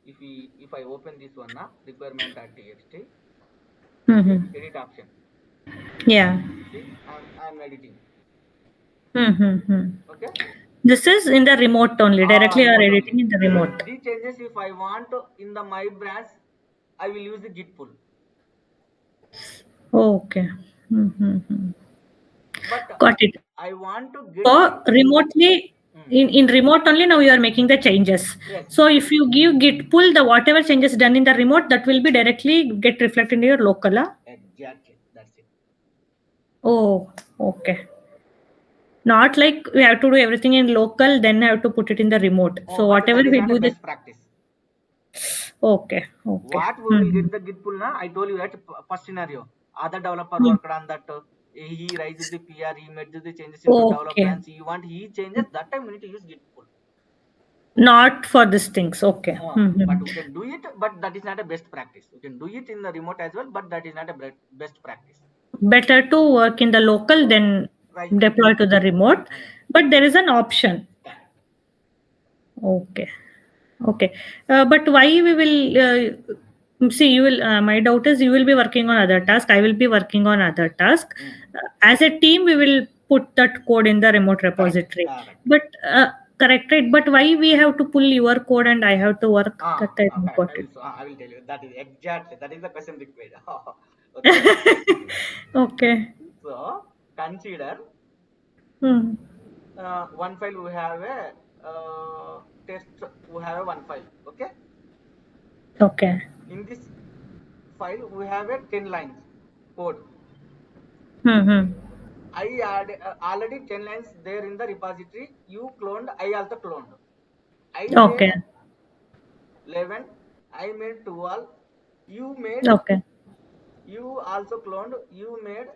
If I open this one, requirement.txt, Mm-hmm. edit option. Yeah. See, I'm editing. Mm-hmm. Okay. This is in the remote only. Directly you are Remote only. editing in the remote. The changes if I want in the my branch, I will use the git pull. Okay. Mm-hmm. But Got it. I want to get the So remotely, mm, in remote only now you are making the changes. yes, So if you give git pull, the whatever changes done in the remote, that will be directly get reflected in your local. Huh? exactly. That's it. Oh, okay. Not like we have to do everything in local, then have to put it in the remote. Oh, So but whatever that is we not a do the best practice. okay, okay. What we will Hmm. get the git pull now? I told you that first scenario. Other developer Hmm. worked on that. He raises the PR, he made the changes into develop Okay. branch. You want he changes that time we need to use git pull. Not for these things. Okay. But Hmm. we can do it, but that is not a best practice. We can do it in the remote as well, but that is not a best practice. Better to work in the local than Right. deploy to the remote. Mm, But there is an option. correct. Okay. Okay. But why we will see you will my doubt is you will be working on other task. I will be working on other task. Mm, As a team, we will put that code in the remote correct. repository. Correct. But correct, right? But why we have to pull your code and I have to work that I Correct. got it. I will tell you. That is exactly that is the question required. Okay. Okay. So consider Hmm. one file we have a test. We have a one file. Okay. Okay. In this file we have a 10 lines code. Hmm. I add already 10 lines there in the repository. You cloned. I also cloned. I made Okay. 11. I made 12. You made. Okay. You also cloned. You made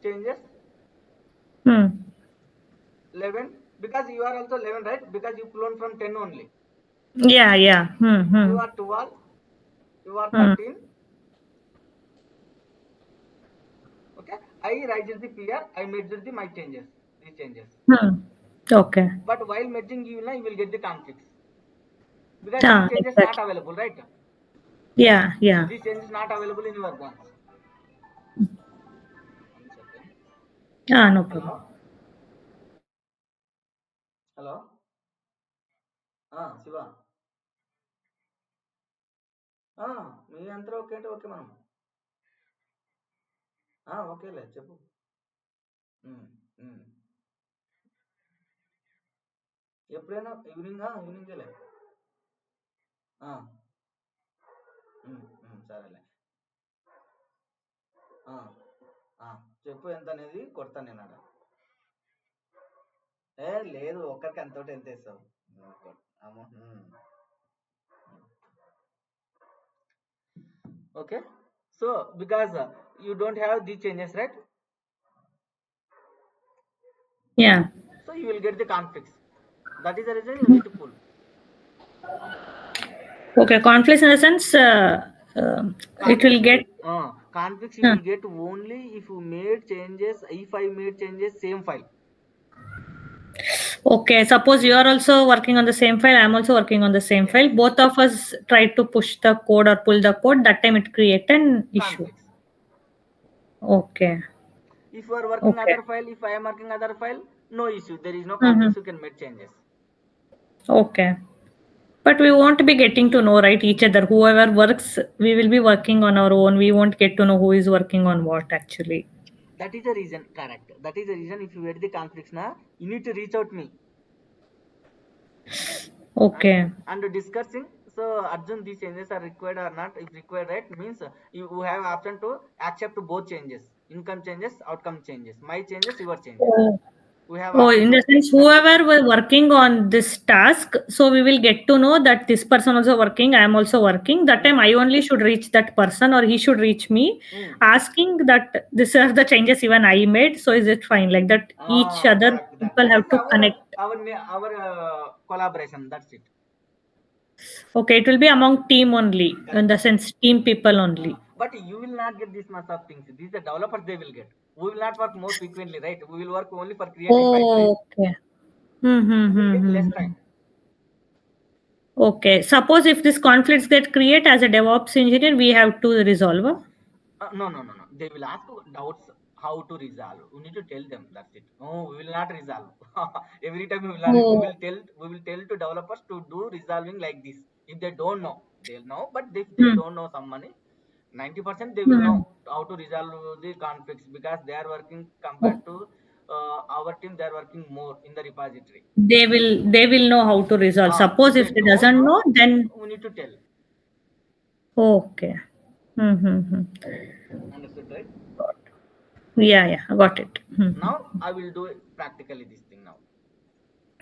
changes Hmm. 11 because you are also 11, right? Because you clone from 10 only. Yeah. Yeah. Hmm. You Hmm. are 12. You are Hmm. 13. Okay. I write the PR. I measure the my changes. These changes. Hmm. Okay. But while merging you will get the conflicts because these Ah, changes not exactly. available, right? Yeah. Yeah. These changes not available in your branch. One second. Ah, no problem. Hello. Hello. Shiva. మీ అంతా okay అంటే okay మనం ఓకేలే చెప్పు. ఉమ్, ఉమ్. ఎప్పుడైనా ఈవినింగేలే. ఆ, సరేలే. ఆ, ఆ, చెప్పు ఎంత అనేది కొడతాను నేను ఆడ. లేదు ఒక్కరికి ఎంతోటి ఎంత వేస్తావు amount. Okay. So because you don't have these changes, right? Yeah. So you will get the conflicts. That is the reason you need to pull. Okay. Conflicts in the sense it will Conflicts you get. will conflicts you Uh, will get only if you made changes. If I made changes, same file. okay. Suppose you are also working on the same file. I'm also working on the same Yes. file. Both of us try to push the code or pull the code. That time it create an issue. Conflicts. Okay. If you are working Okay. other file, if I am working other file, no issue. There is no Mm-hmm. conflicts. You can make changes. Okay. But we won't be getting to know, right, each other. Whoever works, we will be working on our own. We won't get to know who is working on what actually. That is the reason. Correct. That is the reason. If you get the conflicts now, you need to reach out me. and Okay. and discussing. So Arjun, these changes are required or not? If required, right, means you have option to accept both changes, income changes, outcome changes, my changes, your changes. Oh. We have Oh, option in to the sense, select. whoever were working on this task, so we will get to know that this person also working, I am also working. That time Mm, I only should reach that person or he should reach me, mm. asking that these are the changes even I made. So is it fine? Like that, each other Correct. people That have is to connect. our collaboration. That's it. Okay, it will be among team only, in Correct. the sense team people only. But you will not get this much of things. These are developers they will get. We will not work more frequently, right? We will work only for creating pipeline. Oh, okay. Hmm, hmm, We will hmm, get hmm, less hmm. time. Okay. Suppose if this conflicts get create as a DevOps engineer, we have to resolve. No, no, no, no. They will ask doubts how to resolve. We need to tell them. That's it. No, we will not resolve. Every time we will not. We Oh. will tell. We will tell to developers to do resolving like this. If they don't know, they'll know. But if they Hmm. don't know some money, 90% they will know Hmm. how to resolve the conflicts because they are working compared Oh. to our team. They are working more in the repository. They will know how to resolve. If Suppose they if they don't doesn't know, know, then we need to tell. okay. Mm-hmm. Understood, right? Yeah, yeah, I got it. Now I will do practically this thing now.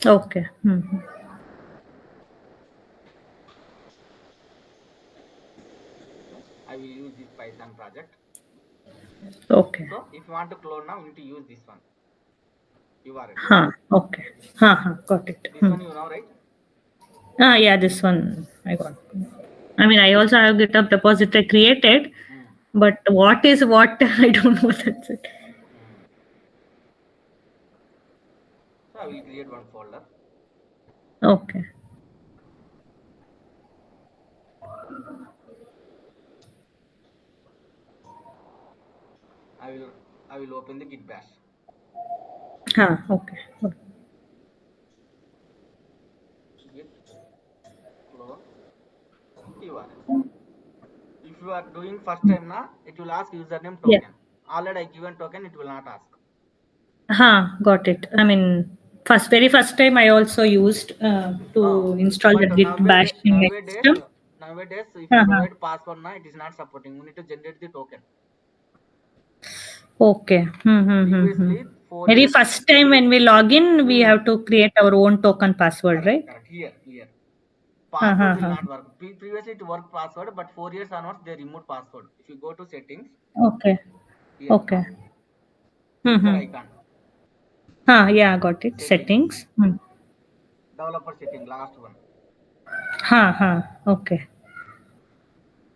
Okay. Okay, I will use this Python project. Okay. So if you want to clone now, you need to use this one. URL. Huh. Okay. Got it. This one you know, right? Yeah, this one I got. I mean, I also have GitHub repository created, Hmm. but what is what I don't know. That's it. Hmm. So I will create one folder. Okay. I will I will open the Git bash. Okay. Git clone URL. If you are doing first time now, it will ask username Yeah. token. Already I given token, it will not ask. Got it. I mean, very first time I also used Oh, to install but the Git bash in my system. nowadays, if you Uh-huh. provide password now, it is not supporting. We need to generate the token. Okay. Previously, 4 years. Very first time when we log in, we Hmm. have to create our own token password, Correct, right? correct. Here. Uh Password will huh. not work. Previously, it worked password, but 4 years onwards, they removed password. If you go to settings, Okay. here Okay. now, user Mm-hmm. icon, Yeah, got it. settings, Settings. developer setting, last one. Okay.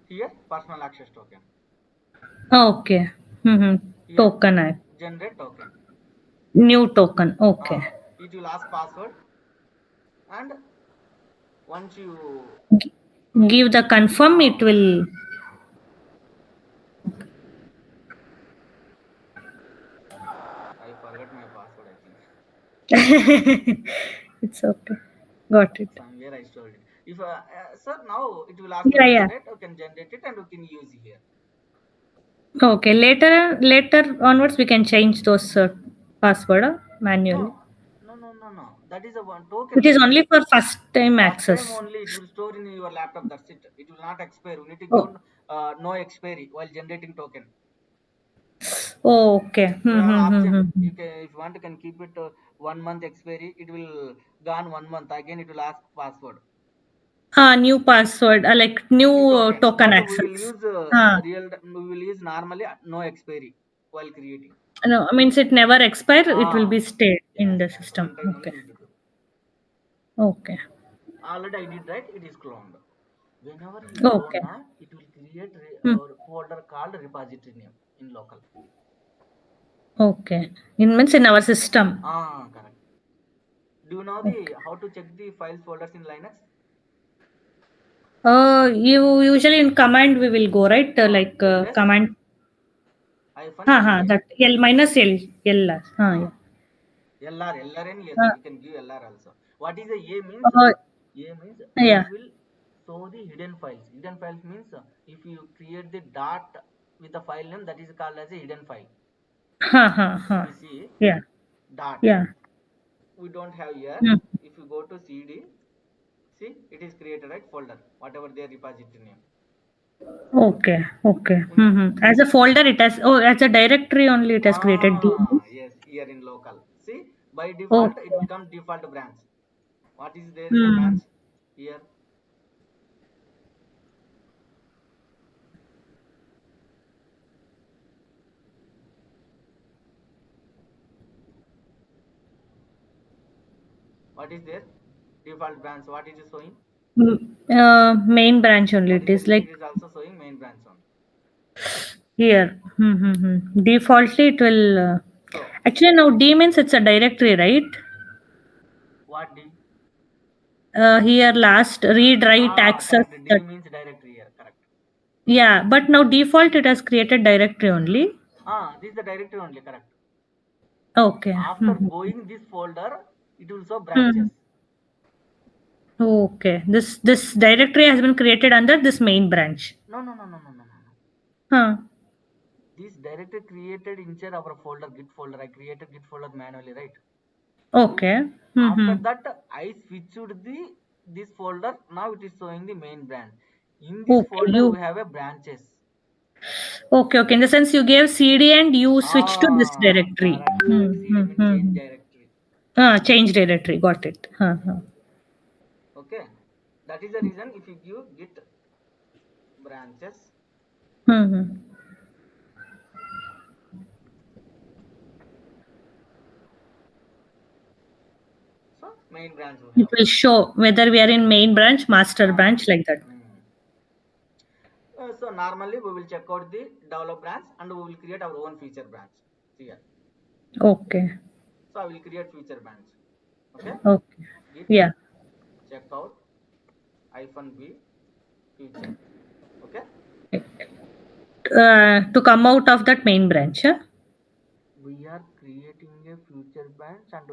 Here, personal access token. Okay. Here, Token. generate token. New token. Okay. It will ask password, and once you Give the confirm, it will. I forgot my password, I think. It's okay. Got it. Somewhere I stored it. If sir, now it will ask to Yeah, yeah. generate, you can generate it and you can use here. Okay. Later onwards, we can change those password manually. No, no. That is a one It token. is only for first time First time access. only it will store in your laptop. That's it. It will not expire. We need to Oh, give no expiry while generating token. okay. We have an option. You can, if you want, you can keep it 1 month expiry. It will gone 1 month. Again, it will ask password. New password, like new New token. token But we will access. use Ah, we will use normally no expiry while creating. no, means it never expire. It will be Ah, stayed in yes, the yes. system. One time only Okay. need to do. Okay. Already I did right. It is cloned. Whenever you clone, Okay. na, it will create Hmm. a folder called repository name in local. Okay. It means in our system. Correct. Do you know the Okay. how to check the files folders in Linux? You usually in command we will go right, like ls command. hyphen la. That L minus L. L. Yeah. Ah, lrn yes. Uh, You can give lr also. What is a means? uh, A means it yeah. will show the hidden files. Hidden files means if you create the dot with a file name, that is called as a hidden file. If you see Yeah. dot, Yeah. we don't have here. Hmm. If you go to cd, see it is created right folder, whatever their repository name. Okay. Okay. We need, As a folder, it has. Oh, as a directory only, it has created. yes, here in local. See, by default it Okay. will come default branch. What is there in the Hmm. branch? Here, what is there? Default branch. What is it showing? Main branch only. What It is the is name? like It is also showing main branch only. here. Defaultly, it will. So, Actually, now D means it's a directory, right? what D? Here last read write access Correct. that. D means directory here. Correct. Yeah, but now default it has created directory only. This is the directory only. Correct. Okay. After going this folder, it will show Hmm. branches. Okay. This directory has been created under this main branch. No, no, no, no, no, no, no, no. Huh. This directory created inside our folder, Git folder. I created Git folder manually, right? Okay. After Mm-hmm. that, I switched the this folder. Now it is showing the main branch. In this Okay. folder, You we have a branches. okay, okay. In the sense you gave CD and you switch to this directory. Correct, correct. CD means change Hmm. directory. Change directory. Got it. Huh. Okay, that is the reason. If you give Git branches, Hmm. so main branch we It have. will show whether we are in main branch, master Ah, branch, like that. mm. So normally we will check out the develop branch and we will create our own feature branch here. Okay. So I will create feature branch. Okay, Okay. Git Yeah. checkout hyphen b feature. Okay, To come out of that main branch. Huh? we are creating a feature branch and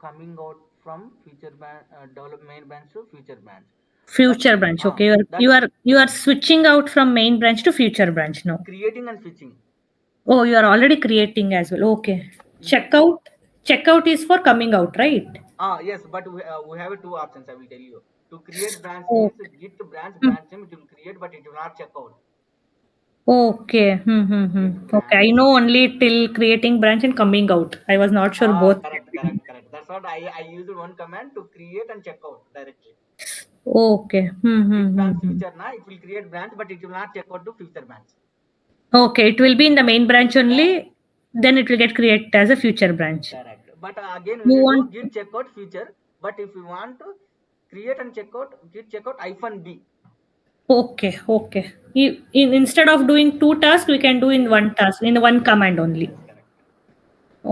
coming out from feature branch develop main branch to feature branch. That Future branch. uh, Okay. You are that you are you are switching out from main branch to future branch now. creating and switching. Oh, you are already creating as well. Okay. You Checkout. Checkout is for coming out, right? yes, but we have two options. I will tell you. To create branch means Okay. git Hmm. branch name it will create, but it will not check out. Okay. Git Okay. I branch. know only till creating branch and coming out. I was not sure both. Correct. That's what I used one command to create and check out directly. Okay. Git branch feature na it will create branch, but it will not check out to future branch. Okay. It will be in the main branch Uh, only. Then it will get created as a future branch. Correct. But again, we You need to want? git checkout feature. But if we want to create and checkout, git checkout hyphen b. Okay. Okay. Instead of doing two tasks, we can do in one task in one command only. Yes, correct.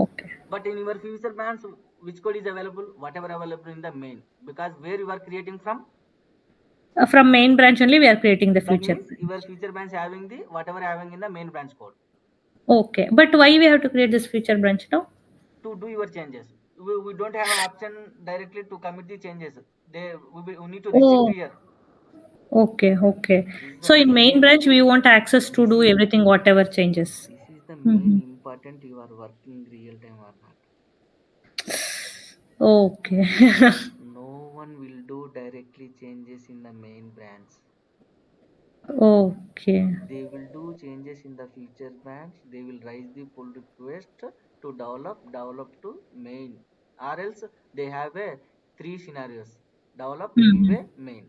Okay. But in your future branch, which code is available? Whatever available in the main. Because where you are creating from, From main branch only, we are creating the that future means branch. your future branch having the whatever having in the main branch code Okay. But why we have to create this future branch now? to do your changes. We don't have an option directly to commit the changes. We need to restrict Oh, here. okay. Okay. This is the So in main main. branch, we want access to This do is everything, whatever changes. this is the main Hmm. important. You are working real time or not. Okay. No one will do directly changes in the main branch. Okay. They will do changes in the feature branch. They will raise the pull request to develop to main. Or else they have a three scenarios. Develop, Hmm. QA, main.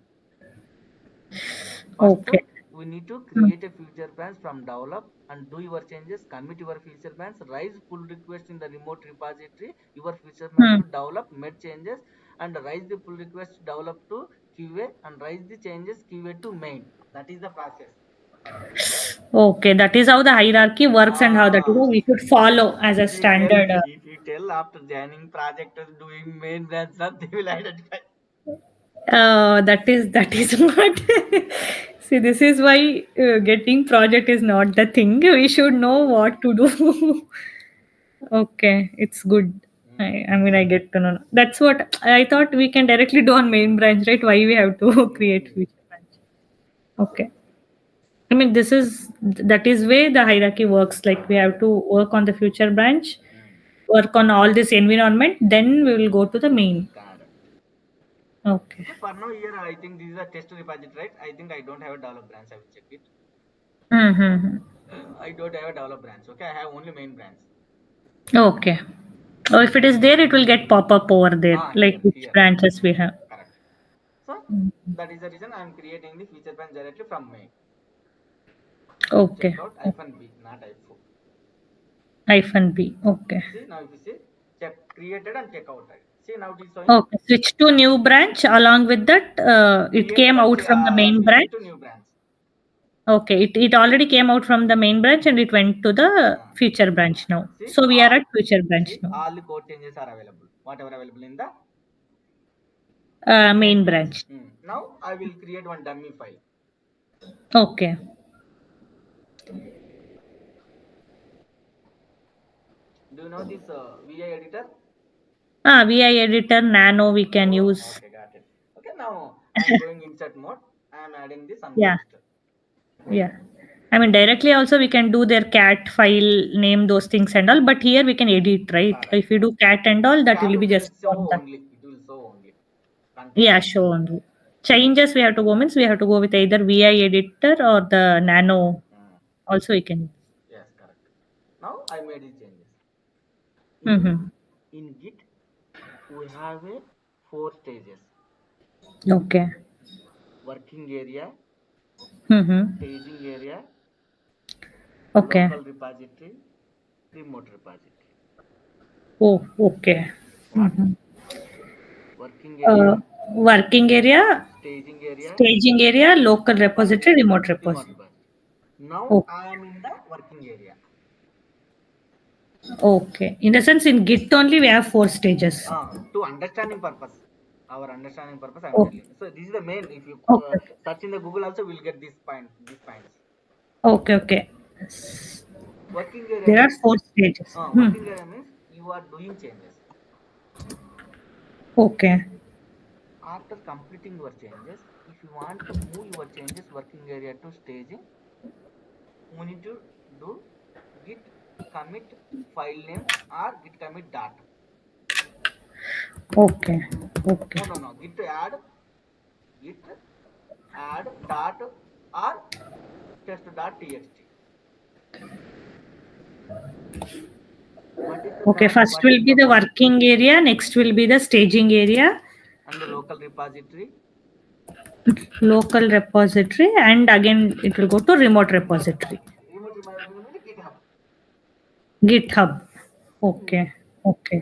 First, Okay. we need to Hmm. create a feature branch from develop and do your changes, commit your feature branch, raise pull request in the remote repository, your feature branch Hmm. to develop, make changes, and raise the pull request develop to QA and raise the changes QA to main. That is the process. Okay. That is how the hierarchy works and how that Ah, we should follow as a if you tell, standard. if you tell after joining project is doing main branch stuff, they will identify. That is what. See, this is why getting project is not the thing. We should know what to do. Okay, it's good. I mean, I get to know. That's what I thought we can directly do on main branch, right? Why we have to create Mm. future branch? Okay. I mean, that is way the hierarchy works. Like we have to work on the future branch, Mm. work on all this environment, then we will go to the main. Correct. Okay. So for now here, I think this is a test repository, right? I think I don't have a develop branch. I will check it. Mm-hmm. I don't have a develop branch. Okay, I have only main branch. Okay. Or if it is there, it will get pop up over there, like which Here, branches we have. correct. So that is the reason I am creating the feature branch directly from main. Git Okay. checkout hyphen b, not hyphen. Hyphen B. Okay. See now if you see check created and checkout, right? See now it is showing Okay. Switch to new branch. Along with that, it created came and out from the main switching branch. to new branch. Okay. It already came out from the main branch and it went to the future branch now. See So we are at future branch see now. all the code changes are available. Whatever available in the Main branch. branch. Now I will create one dummy file. Okay. Do you know this VI editor? VI editor nano we can Oh, use. okay, got it. Okay, now I am going insert mode. I am adding the some Yeah. text. Yeah. I mean, directly also we can do their cat file name, those things and all, but here we can edit, right? Correct. If you do cat and all, that Cat will be will just show on the, only. It will show only. Content. yeah, show only. Changes we have to go means we have to go with either VI editor or the nano. Mm, Also, we can. yes, correct. Now I made the changes. In Mm-hmm. in Git we have a 4 stages: Okay. working area, Mm-hmm. staging area, Okay. local repository, remote repository. Oh, okay. What? Mm-hmm. Working Uh, area, Working area, staging area, staging area, local repository, repository, remote remote repository. repository. Now Oh, I am in the working area. okay. In the sense, in Git only we have four stages. To understanding purpose, our understanding purpose, I am Oh, telling. So this is the main. If you okay. search in the Google, also will get this point. These points. Okay, okay. Working area There are means four stages. working area means you are doing changes. Okay. After completing your changes, if you want to move your changes working area to staging, we need to do git commit file name or git commit dot. Okay. Okay. No. Git add dot or test dot txt. What is the Okay. dot? First What will is be the the file? working area. Next will be the staging area, And the local repository. local repository, and again it will go to remote Remote repository. repository. Remote repository means GitHub. GitHub. Okay. Okay.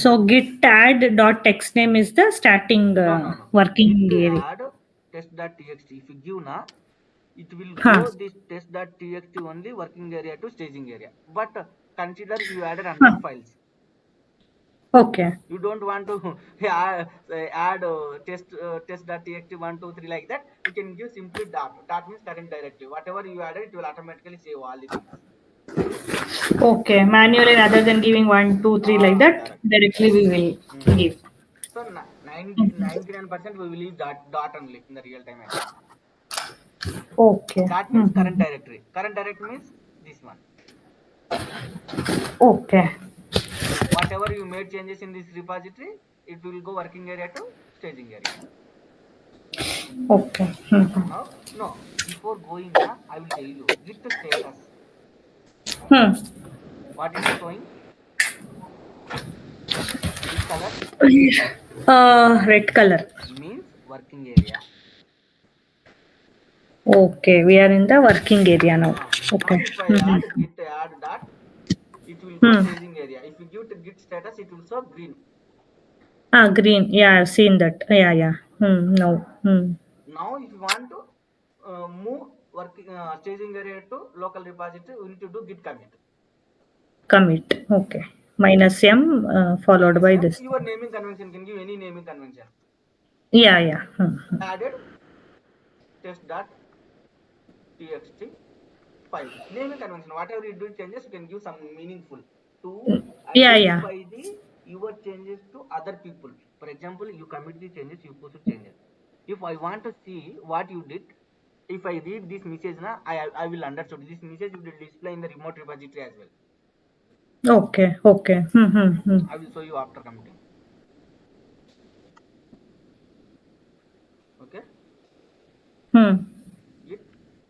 So git add dot text name is the starting No. Git working area. add test.txt. If you give na, it will Huh. go this test.txt only working area to staging area. But consider you added Huh. 100 files. Okay. You don't want to add test.txt 1, 2, 3 like that. You can give simply dot. Dot means current directory. Whatever you added, it will automatically save all the things. Okay. Manually, rather than giving one, two, three like that, Correct. directly we will Mm. give. So 99% we will use dot only in the real time as well. Okay. That means current Mm-hmm. directory. Current directory means this one. Okay. Whatever you made changes in this repository, it will go working area to staging area. Okay. Mhm. Now, no, before going na, I will tell you git status. Hmm. What it is showing? Which color? Red color. Means working area. Okay, we are in the working area now. Now Okay. if I Mhm. add git add dot, it will go Hmm. staging area. If you give to git status, it will show green. Green. Yeah, I've seen that. Yeah, yeah. No. Now if you want to move working staging area to local repository, we need to do git commit. Commit. Okay. Minus M followed Minus by m. this. Your naming convention can give any naming convention. Yeah, yeah. Added test.txt file. Naming convention. Whatever you do changes, you can give some meaningful to Yeah, yeah. identify the your changes to other people. For example, you commit the changes, you push the changes. If I want to see what you did, if I read this message now, I will understand this message will display in the remote repository as well. Okay, okay. I will show you after committing. Okay. Hmm. Git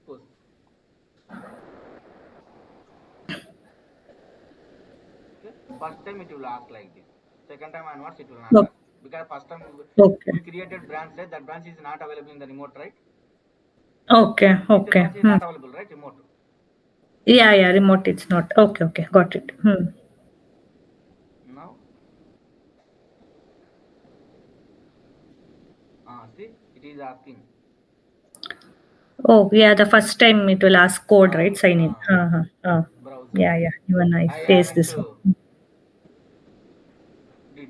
push. Okay. First time it will ask like this. Second time onwards it will not O- ask. Because first time Okay. we created branch, right? That branch is not available in the remote, right? Okay, This okay. branch is not available, right? Remote. Yeah, yeah. Remote, it's not. Okay, okay. Got it. Now, see, it is asking. Oh, yeah. The first time it will ask code, right? Uh, Sign in. uh, browse. Yeah, yeah. Even I I face haven't this one. did.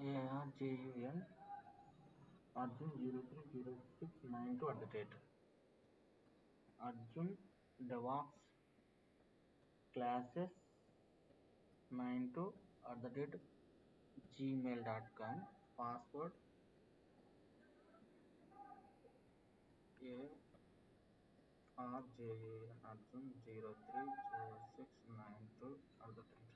ARJUN Arjun 030692 at the rate Arjun DEVOPS classes 92 at the rate gmail.com. Password ARJUN Arjun 030692 at the rate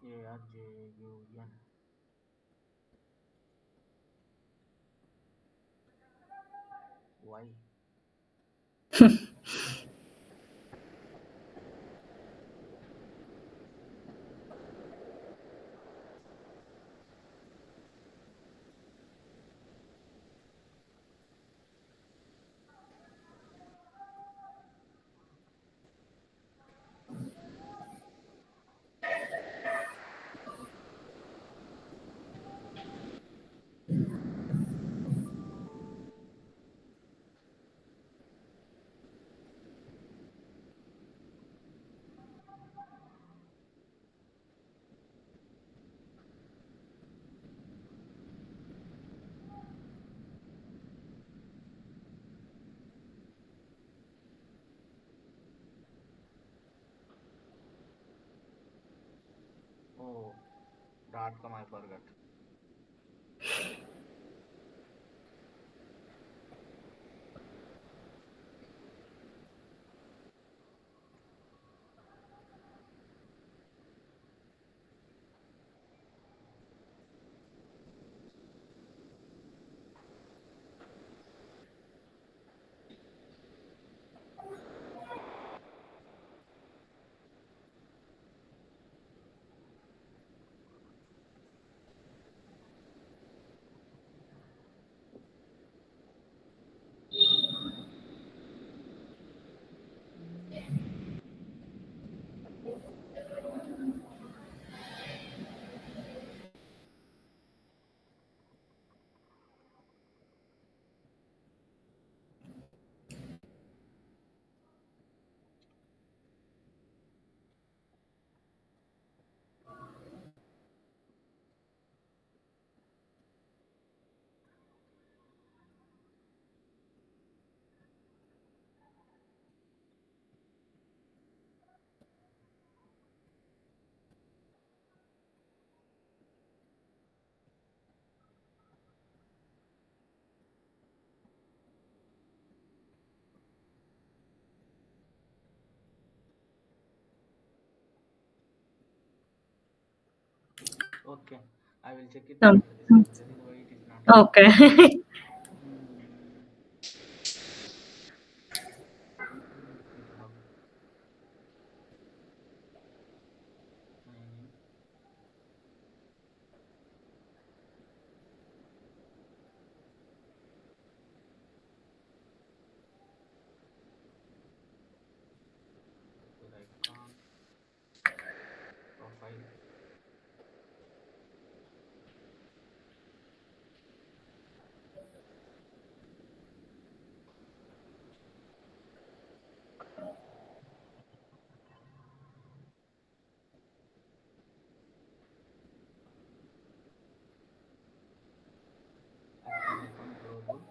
ARJUN. Why? Oh, .com I forgot. Okay, I will check it Um, after this call. That is why it is not okay. opening. Hmm. GitHub sign in. User icon profile. Access account global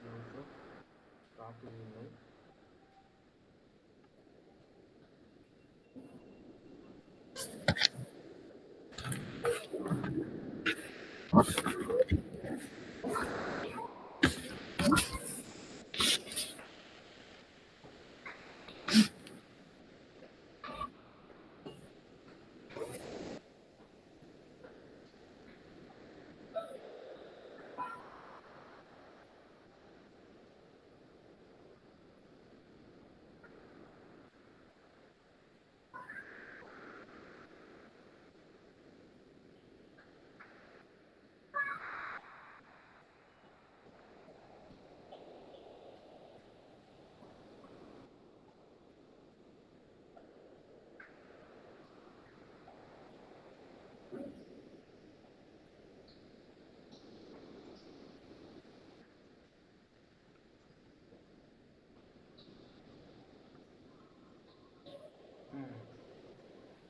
user start email.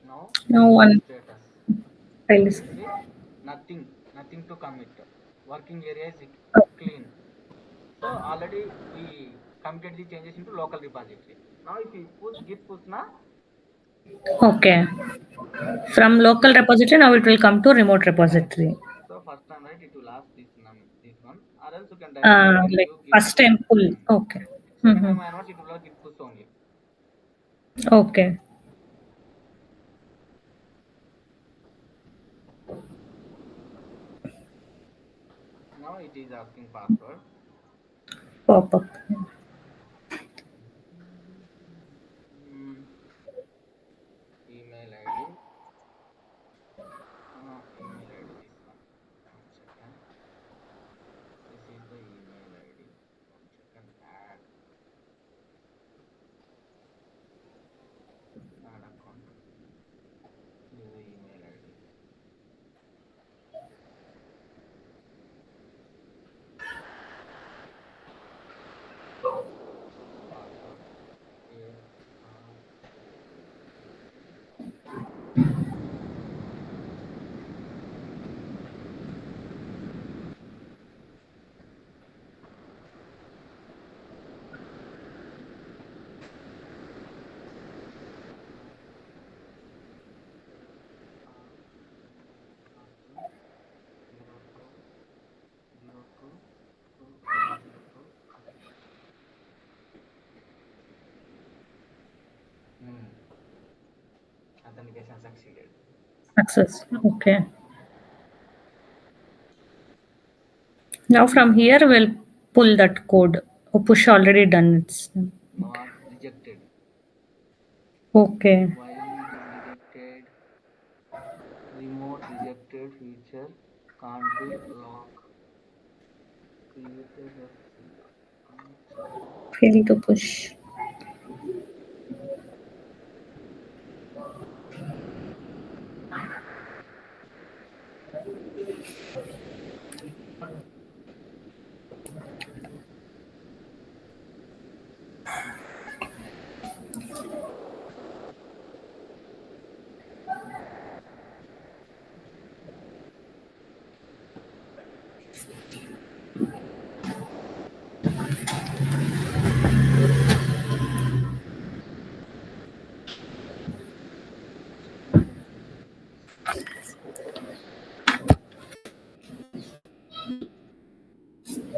Now No see the one status. file is. See, nothing to commit. Working area is Oh, clean. So already we committed the changes into local repository. Now if you push git push na, okay. From local repository, now it will come to remote correct. repository. So first time right, it will ask this one, or else you can directly you can Like give git first push. time pull. Hmm. Okay. Second Mm-hmm. time onwards it will have git push only. Okay. Now it is asking password. Pop up. Hmm. Email ID. Email ID this one. One second. This is the email ID. One second. Add account. This is the email ID. Password. Zero two 02 okay. Hmm. Authentication succeeded. Success. Okay. Now from here we'll pull that code. Oh, push already done. It's okay. Not rejected. Okay. Why it is rejected? Remote rejected feature can't be locked. Created a field. One second. Fail to push. One second.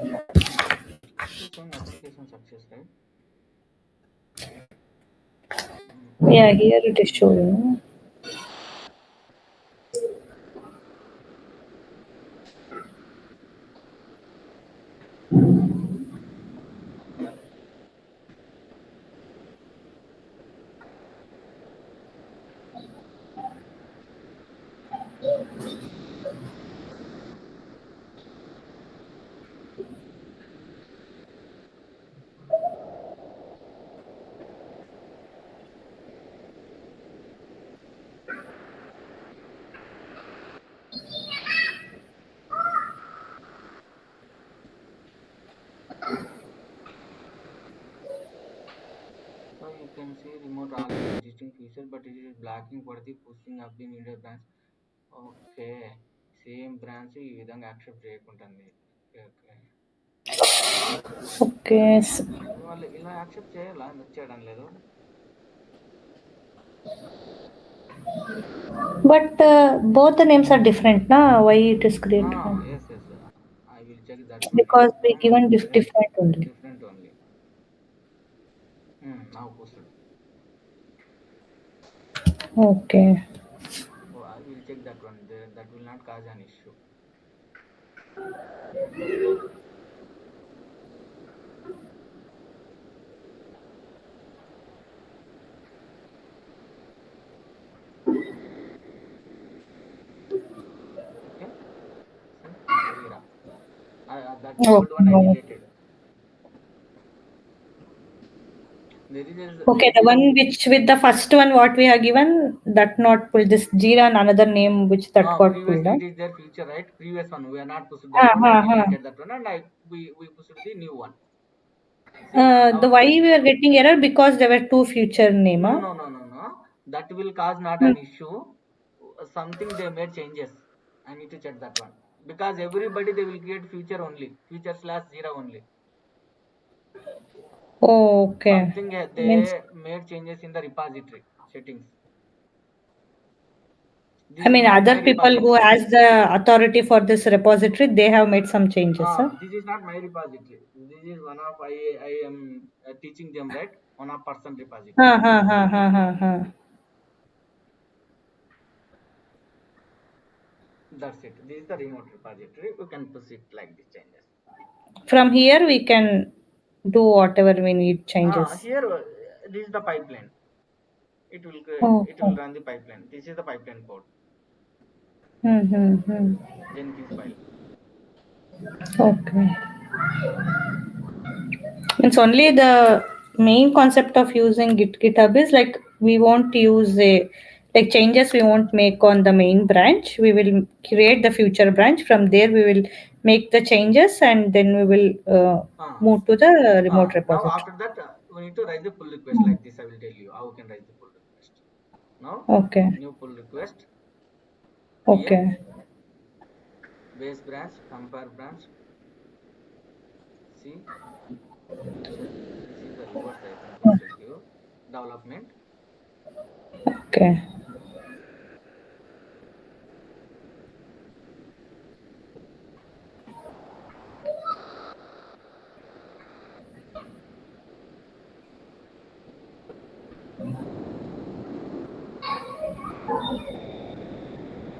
Let me check this. It is showing application success, right? Yeah, here it is showing. So you can see remote already existing feature, but it is blocking for the pushing of the needed branch. Okay. Same branch ఈ విధంగా accept చేయకుంటుంది. Okay okay. Okay. వాళ్ళు ఇలా accept చేయాలా? ఎందుకు చేయడం లేదు? But both the names are different, na? Why it is created? Yes, yes. I will check that one. Because we One given different, different only. different only. Now posted. Okay. Oh, I will check that one. That will not cause an issue. Okay. See, Vera. That old one I Okay. deleted. There is Okay, the one which with the first one what we have given that not pulled this Jira and another name which that got pulled. Previously Huh? it is their feature, right? Previous one we are not pushed that one. I Uh-huh. deleted that one and we pushed the new one. See The now. why we are getting error because there were two future name. No, Huh? no, no, no, no. that will cause not Hmm. an issue. Something they made changes. I need to check that one because everybody they will create future only, future slash zero only. Oh, okay. Something Means, they made changes in the repository settings. I This is mean, not my other people who repository. has the authority for this repository, they have made some changes, huh? This is not my repository. This is one of I am teaching them, right, one of person repository. Ha, ha, ha, ha, ha, ha. That's it. This is the remote repository. You can push it like these changes. From here, we can do whatever we need changes. Here this is the pipeline. Oh, It will oh. run the pipeline. This is the pipeline code. Hmm, hmm, hmm. Jenkins file. Okay. It's only the main concept of using GitHub is like we won't use a like changes we won't make on the main branch. We will create the future branch. From there, we will make the changes and then we will Uh, move to the remote Now repository. after that, we need to write the pull request like this. I will tell you how we can write the pull request. Now, Okay. new pull request, create Okay. base branch, compare branch, see, future. This is the reverse I think we should give. Development. Okay.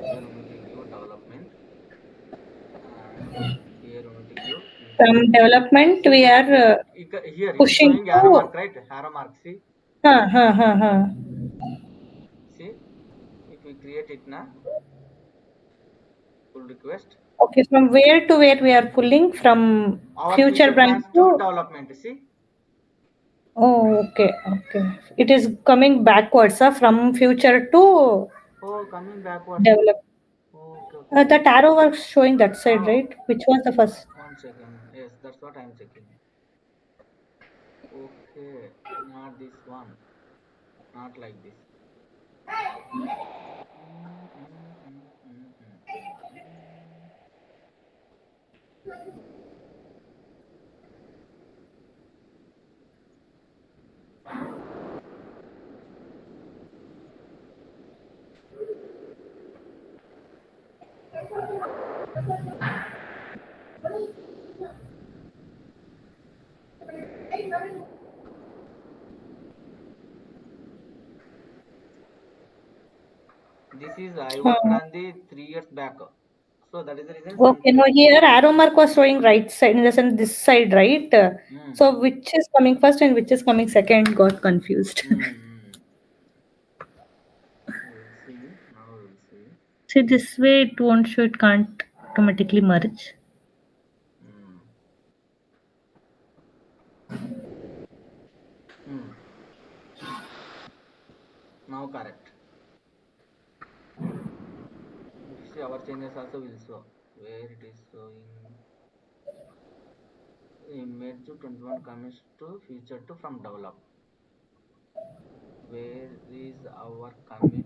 Here we need to give development and here we need to give future. From development, See, we are here it is pushing showing arrow to. mark, right? Arrow mark. See, Ha. see, if we create it now, pull request, Okay, from where to where we are pulling from our future future branch branch to to. development. See, Oh, okay, okay. It is coming backwards, from future to oh, coming backwards. develop. Okay, okay, okay. That arrow was showing that side, Oh, right? Which was the first? 1 second. Yes, that's what I'm checking. Okay, not this one. Not like this. Mm, mm, mm, mm, mm, mm. This is I worked Uh, on the 3 years back. So that is the reason okay, no, something. here arrow mark was showing right side, in the sense this side, right? So Mm, which is coming first and which is coming second got confused. mm, mm. We'll see. Now we'll see. See, this way it won't show, it can't automatically merge. Mm. Mm. Now correct. If you see our changes also will show where it is showing image to 21 commits to future to from develop. Where is our commit?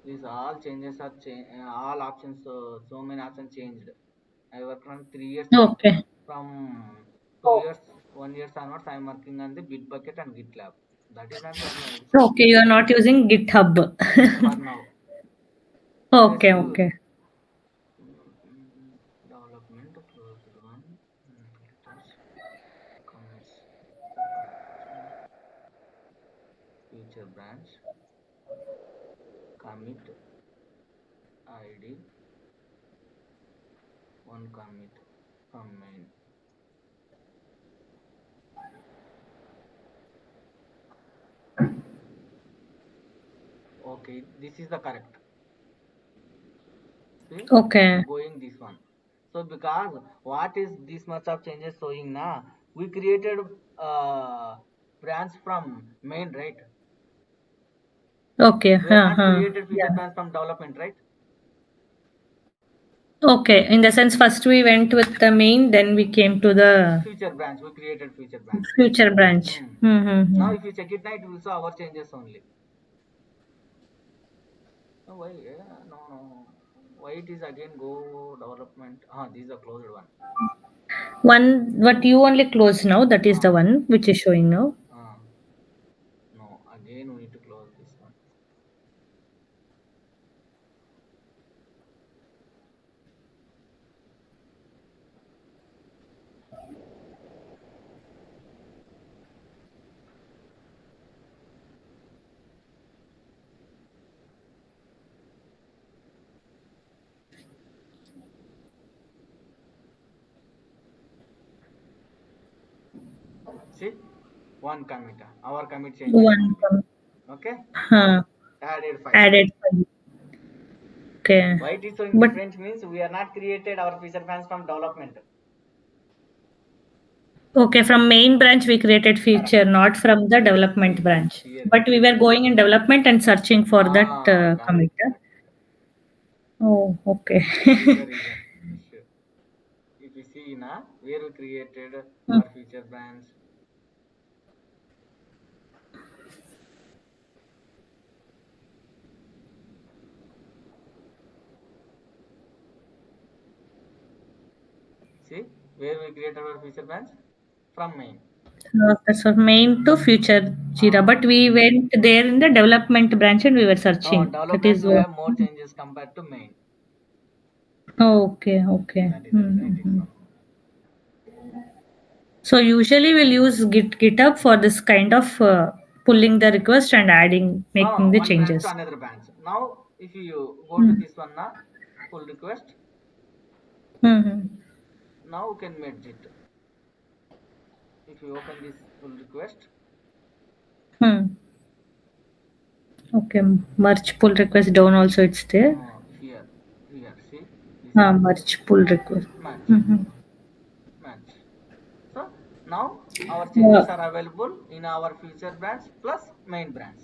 These all changes are all options. So many options changed. I worked on 3 years back. Okay. From two Oh, years, 1 year onwards, I am working on the Bitbucket and GitLab. That is not my okay, you are not using GitHub. for now. Yes, Okay, you okay. development closed one filters commits correction future branch commit id one commit from main. Okay, this is the correct. See, Okay. going this one. So because what is this much of changes showing now? We created branch from main, right? Okay. We are not Huh. created feature Yeah. branch from development, right? Okay. In the sense, first we went with the main, then we came to the Feature branch, we created feature branch. future branch. Hmm. Mm-hmm. Now if you check it now, it will show our changes only. No, why? No, no. Why it is again go development? This is a closed one. One, what you only close now, that is the Ah, one which is showing now. ah. No, again we need to close this one. See, one commit. Our commit changes One only. Okay, huh, added file. added file. Okay. Why it is showing But different means we are not created our feature branch from development. okay, from main branch we created feature, Correct. not from the development See, branch. here But we were going in development and searching for that correct, commit. correct. Oh, okay. That is the reason. Issue. If you see na where we created Hmm. our feature branch. See where we created our feature branch from main. That's our main to future Jira. But Ah, we went there in the development branch and we were searching. That development is we what. have more changes compared to main. Okay, okay. That is the reason it is so. So usually we'll use GitHub for this kind of pulling the request and adding, making the One branch to changes. another branch. Now, if you go to Hmm. this one, na pull request. Hmm. Now you can merge it. If you open this pull request, Hmm. Okay. Merge pull request down also it's there. here, see this one, Merge pull request. match, Hmm. match. So now our changes Uh, are available in our feature branch plus main branch.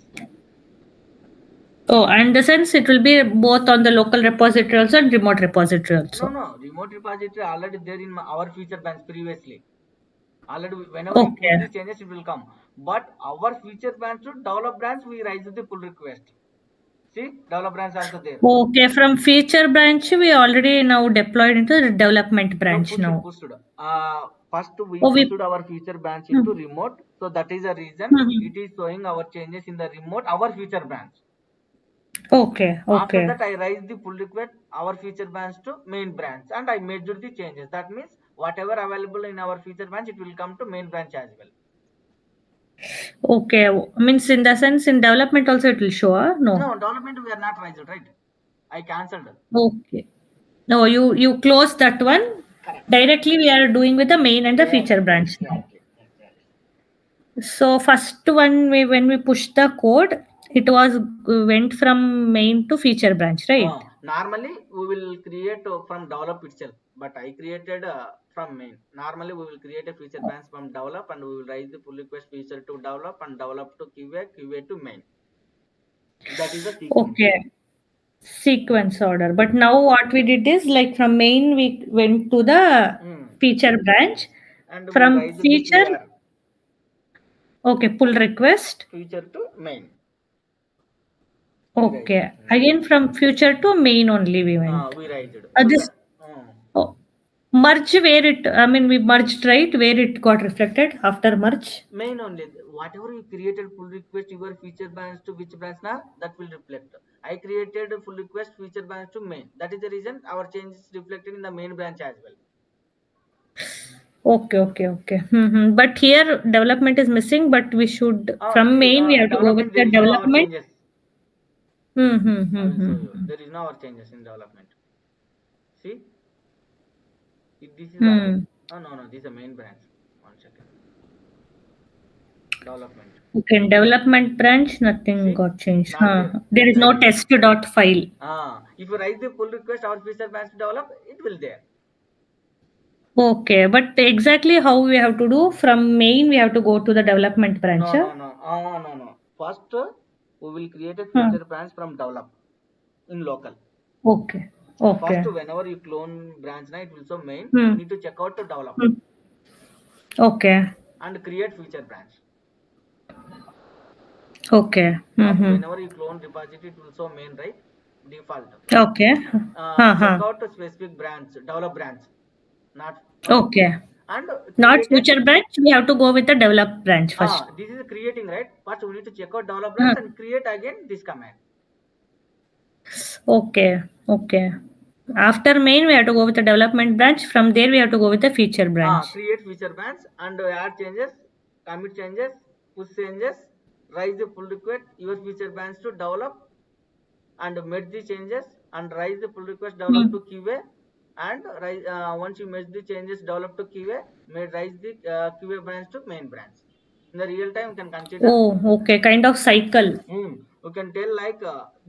oh, and the sense it will be both on the local repository also and remote repository No, also. no, remote repository already there in our feature branch previously. Already, whenever you push Okay. these changes, it will come. But our feature branch to develop branch, we raise the pull request. See, develop branch also there. Okay. From feature branch, we already now deployed into the development No, branch now. pushed. First we Oh, pushed we. our feature branch into Hmm. remote. So that is the reason Hmm. it is showing our changes in the remote, our feature branch. Okay. After Okay. that, I raised the pull request, our feature branch to main branch, and I measured the changes. That means whatever available in our feature branch, it will come to main branch as well. Okay. Means in the sense in development also it will show. No. No, development we are not raised, right? I cancelled. Okay. No, you close that one. Correct. Directly we are doing with the main and the Yes, feature branch now. exactly, exactly. So first one we when we pushed the code, it was went from main to feature branch, right? Normally we will create from develop itself, but I created from main. Normally we will create a feature branch from develop and we will raise the pull request feature to develop and develop to QA to main. That is the sequence. Okay. Sequence order. But now what we did is like from main we went to the Hmm. feature branch. And we From raise the feature, PR okay, pull request. feature to main. We raised. Okay. Again from future to main only we went. We raised. So This that oh, merge where it, I mean, we merged, right? Where it got reflected after merge. main only. Whatever you created pull request your feature branch to which branch now that will reflect. I created a pull request feature branch to main. That is the reason our change is reflected in the main branch as well. Okay, okay, okay. But here development is missing, but we should, from See, main, we have to go with development the there is no our development. changes. Hmm, hmm, I hmm, will hmm, show you. hmm. There is no our changes in development. See, this is Hmm. no, this is a main branch. One second. Development. Okay, in development branch, nothing See, got changed. not Huh. there. There That's is the no reason. test dot file. If you write the pull request our feature branch to develop, it will there. Okay, but exactly how we have to do from main, we have to go to the development branch. No, Huh? no, no. No, no. First, we will create a Hmm. feature branch from develop in local. Okay. First, Okay. whenever you clone branch, na, it will show main. You Hmm. need to check out to develop Hmm. Okay. and create feature branch. Okay. After Mm-hmm. whenever you clone repository, it will show main, right? Default. Okay. Check Uh-huh. out a specific branch, develop branch, not Okay. and Not create a. future branch. We have to go with the develop branch first. This is creating, right? First, we need to check out develop branch Hmm. and create again this command. Okay. Okay. After main, we have to go with the development branch. From there, we have to go with the feature branch. Create feature branch and add changes, commit changes, push changes, raise the pull request, your feature branch to develop and merge the changes and raise the pull request develop Hmm. to QA and once you merge the changes develop to QA, may raise the QA branch to main branch. In the real time, you can consider. Oh, okay. Kind of cycle. You can tell like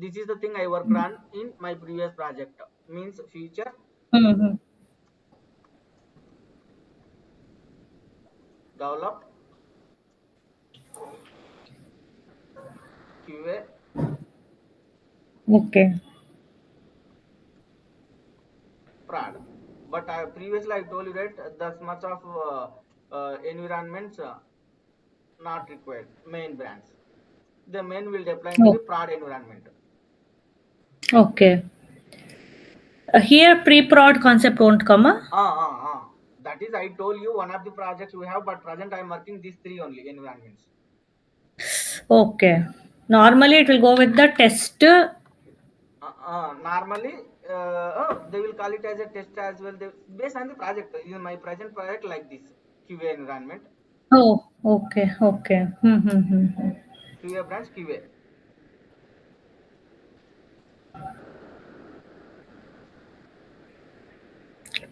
this is the thing I worked on in my previous project. Means feature Mm-hmm. develop QA Okay. prod. But previously I told you that that's much of environments not required. Main branch. The main will deploy into the Oh, prod environment. okay. Here, pre-prod concept won't come. That is, I told you one of the projects we have, but present I am working these three only environments. Okay. Normally, it will go with the test. Normally, they will call it as a test as well. Based on the project, in my present project like this QA environment, Oh, okay. Okay. Mm-hmm. QA branch QA.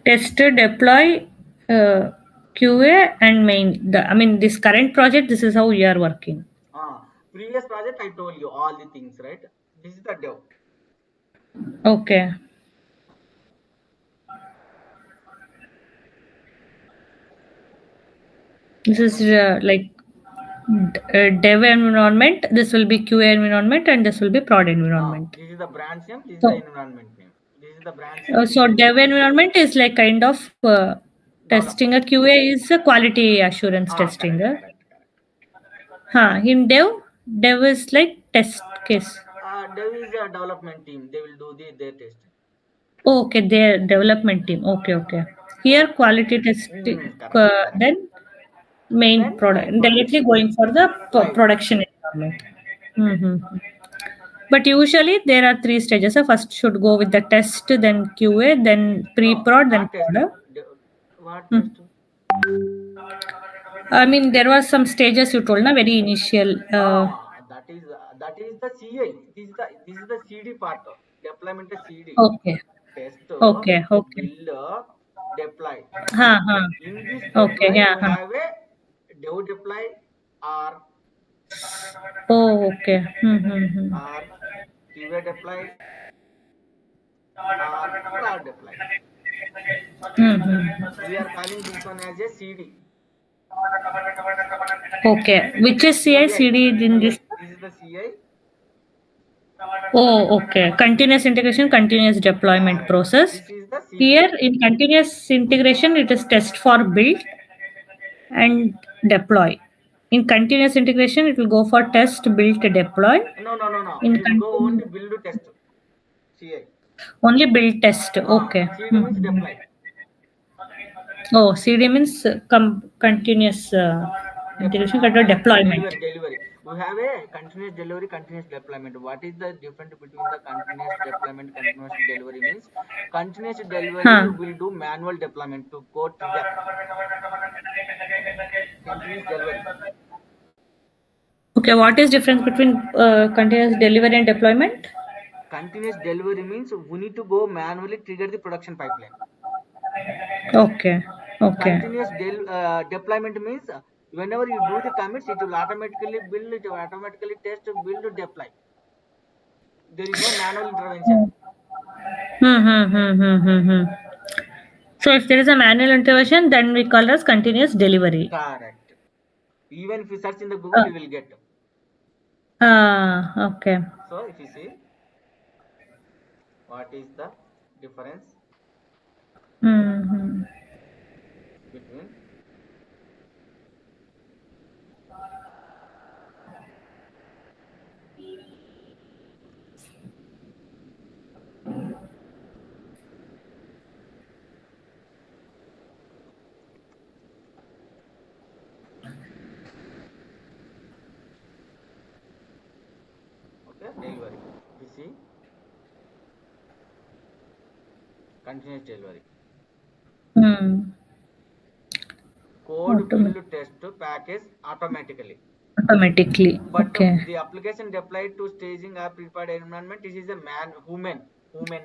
Test, deploy, QA, and main. I mean, this current project, this is how we are working. Previous project I told you all the things, right? This is the dev. Okay. This is like dev environment. This will be QA environment, and this will be prod environment. This is the branch name. This is the So, environment name. This is the branch name. This so is the dev environment. environment is like kind of Develop. testing. A QA is a quality assurance testing. Correct, correct, correct. In dev is like test case. Dev is a development team. They will do their testing. Okay, their development team. Okay, okay. Here, quality testing, Correct, correct. then main Then product, main production. directly going for the Right. production environment. Mm-hmm. But usually there are three stages. So first should go with the test, then QA, then No, pre-prod, then not test. prod. What Hmm. test? I mean, there was some stages you told, na, very initial. That is the CI. This is the CD part. Deployment is CD. Okay, Test, okay, okay. build, deploy. Ha. In this Okay, deploy, yeah, we huh. have a dev deploy or Oh, okay. Mm-hmm. or QA deploy or prod deploy. Mm-hmm. We are calling this one as a CD. Okay, which is CI. CI/CD in this? This is the CI. Oh, okay. Continuous integration, continuous deployment Correct. process. This is the CD. Here in continuous integration, it is test for build and deploy. In continuous integration, it will go for test, build, deploy. No. In It will go continu- only build to test. CI. only build test. Okay. CD means deploy. Oh, CD means continuous integration, continuous deployment. Delivery. We have a continuous delivery, continuous deployment. What is the difference between the continuous deployment, continuous delivery means? Continuous delivery Huh. will do manual deployment to code trigger. Continuous delivery. Okay, what is difference between continuous delivery and deployment? Continuous delivery means we need to go manually trigger the production pipeline. Okay. Okay. Continuous deployment means whenever you do the commits, it will automatically build, it will automatically test, build, deploy. There is no manual intervention. Hmm. So if there is a manual intervention, then we call as continuous delivery. Correct. Even if you search in the Uh, Google, you will get. Okay. So if you see what is the difference Mm-hmm. between, okay, delivery. If you see continuous delivery, Mm. code Automa- will test package automatically, Automatically. but Okay. the application deployed to staging or prepared environment, this is a human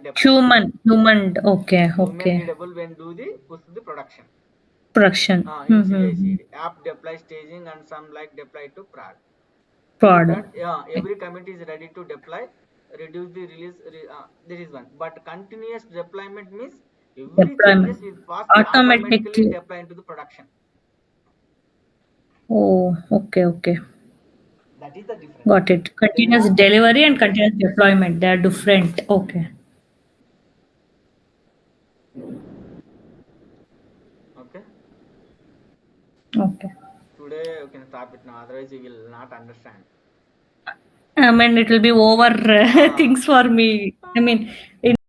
deployment. Human. Okay. Human Okay. readable when do the push the production. Production. In Mm-hmm. CI/CD, app deploy staging and some like deploy to prod. Prod. Different, yeah. Every commit is ready to deploy, reduce the release. This is one. But continuous deployment means every Deployment. changes will pass the automatically Automatically. deploy into the production. Oh, okay, okay. That is the difference. Got it. There is Continuous no. delivery and continuous deployment. They are different. Okay. Okay. Okay. Today we can stop it now. Otherwise, you will not understand. I mean, it will be over Ah. things for me. I mean,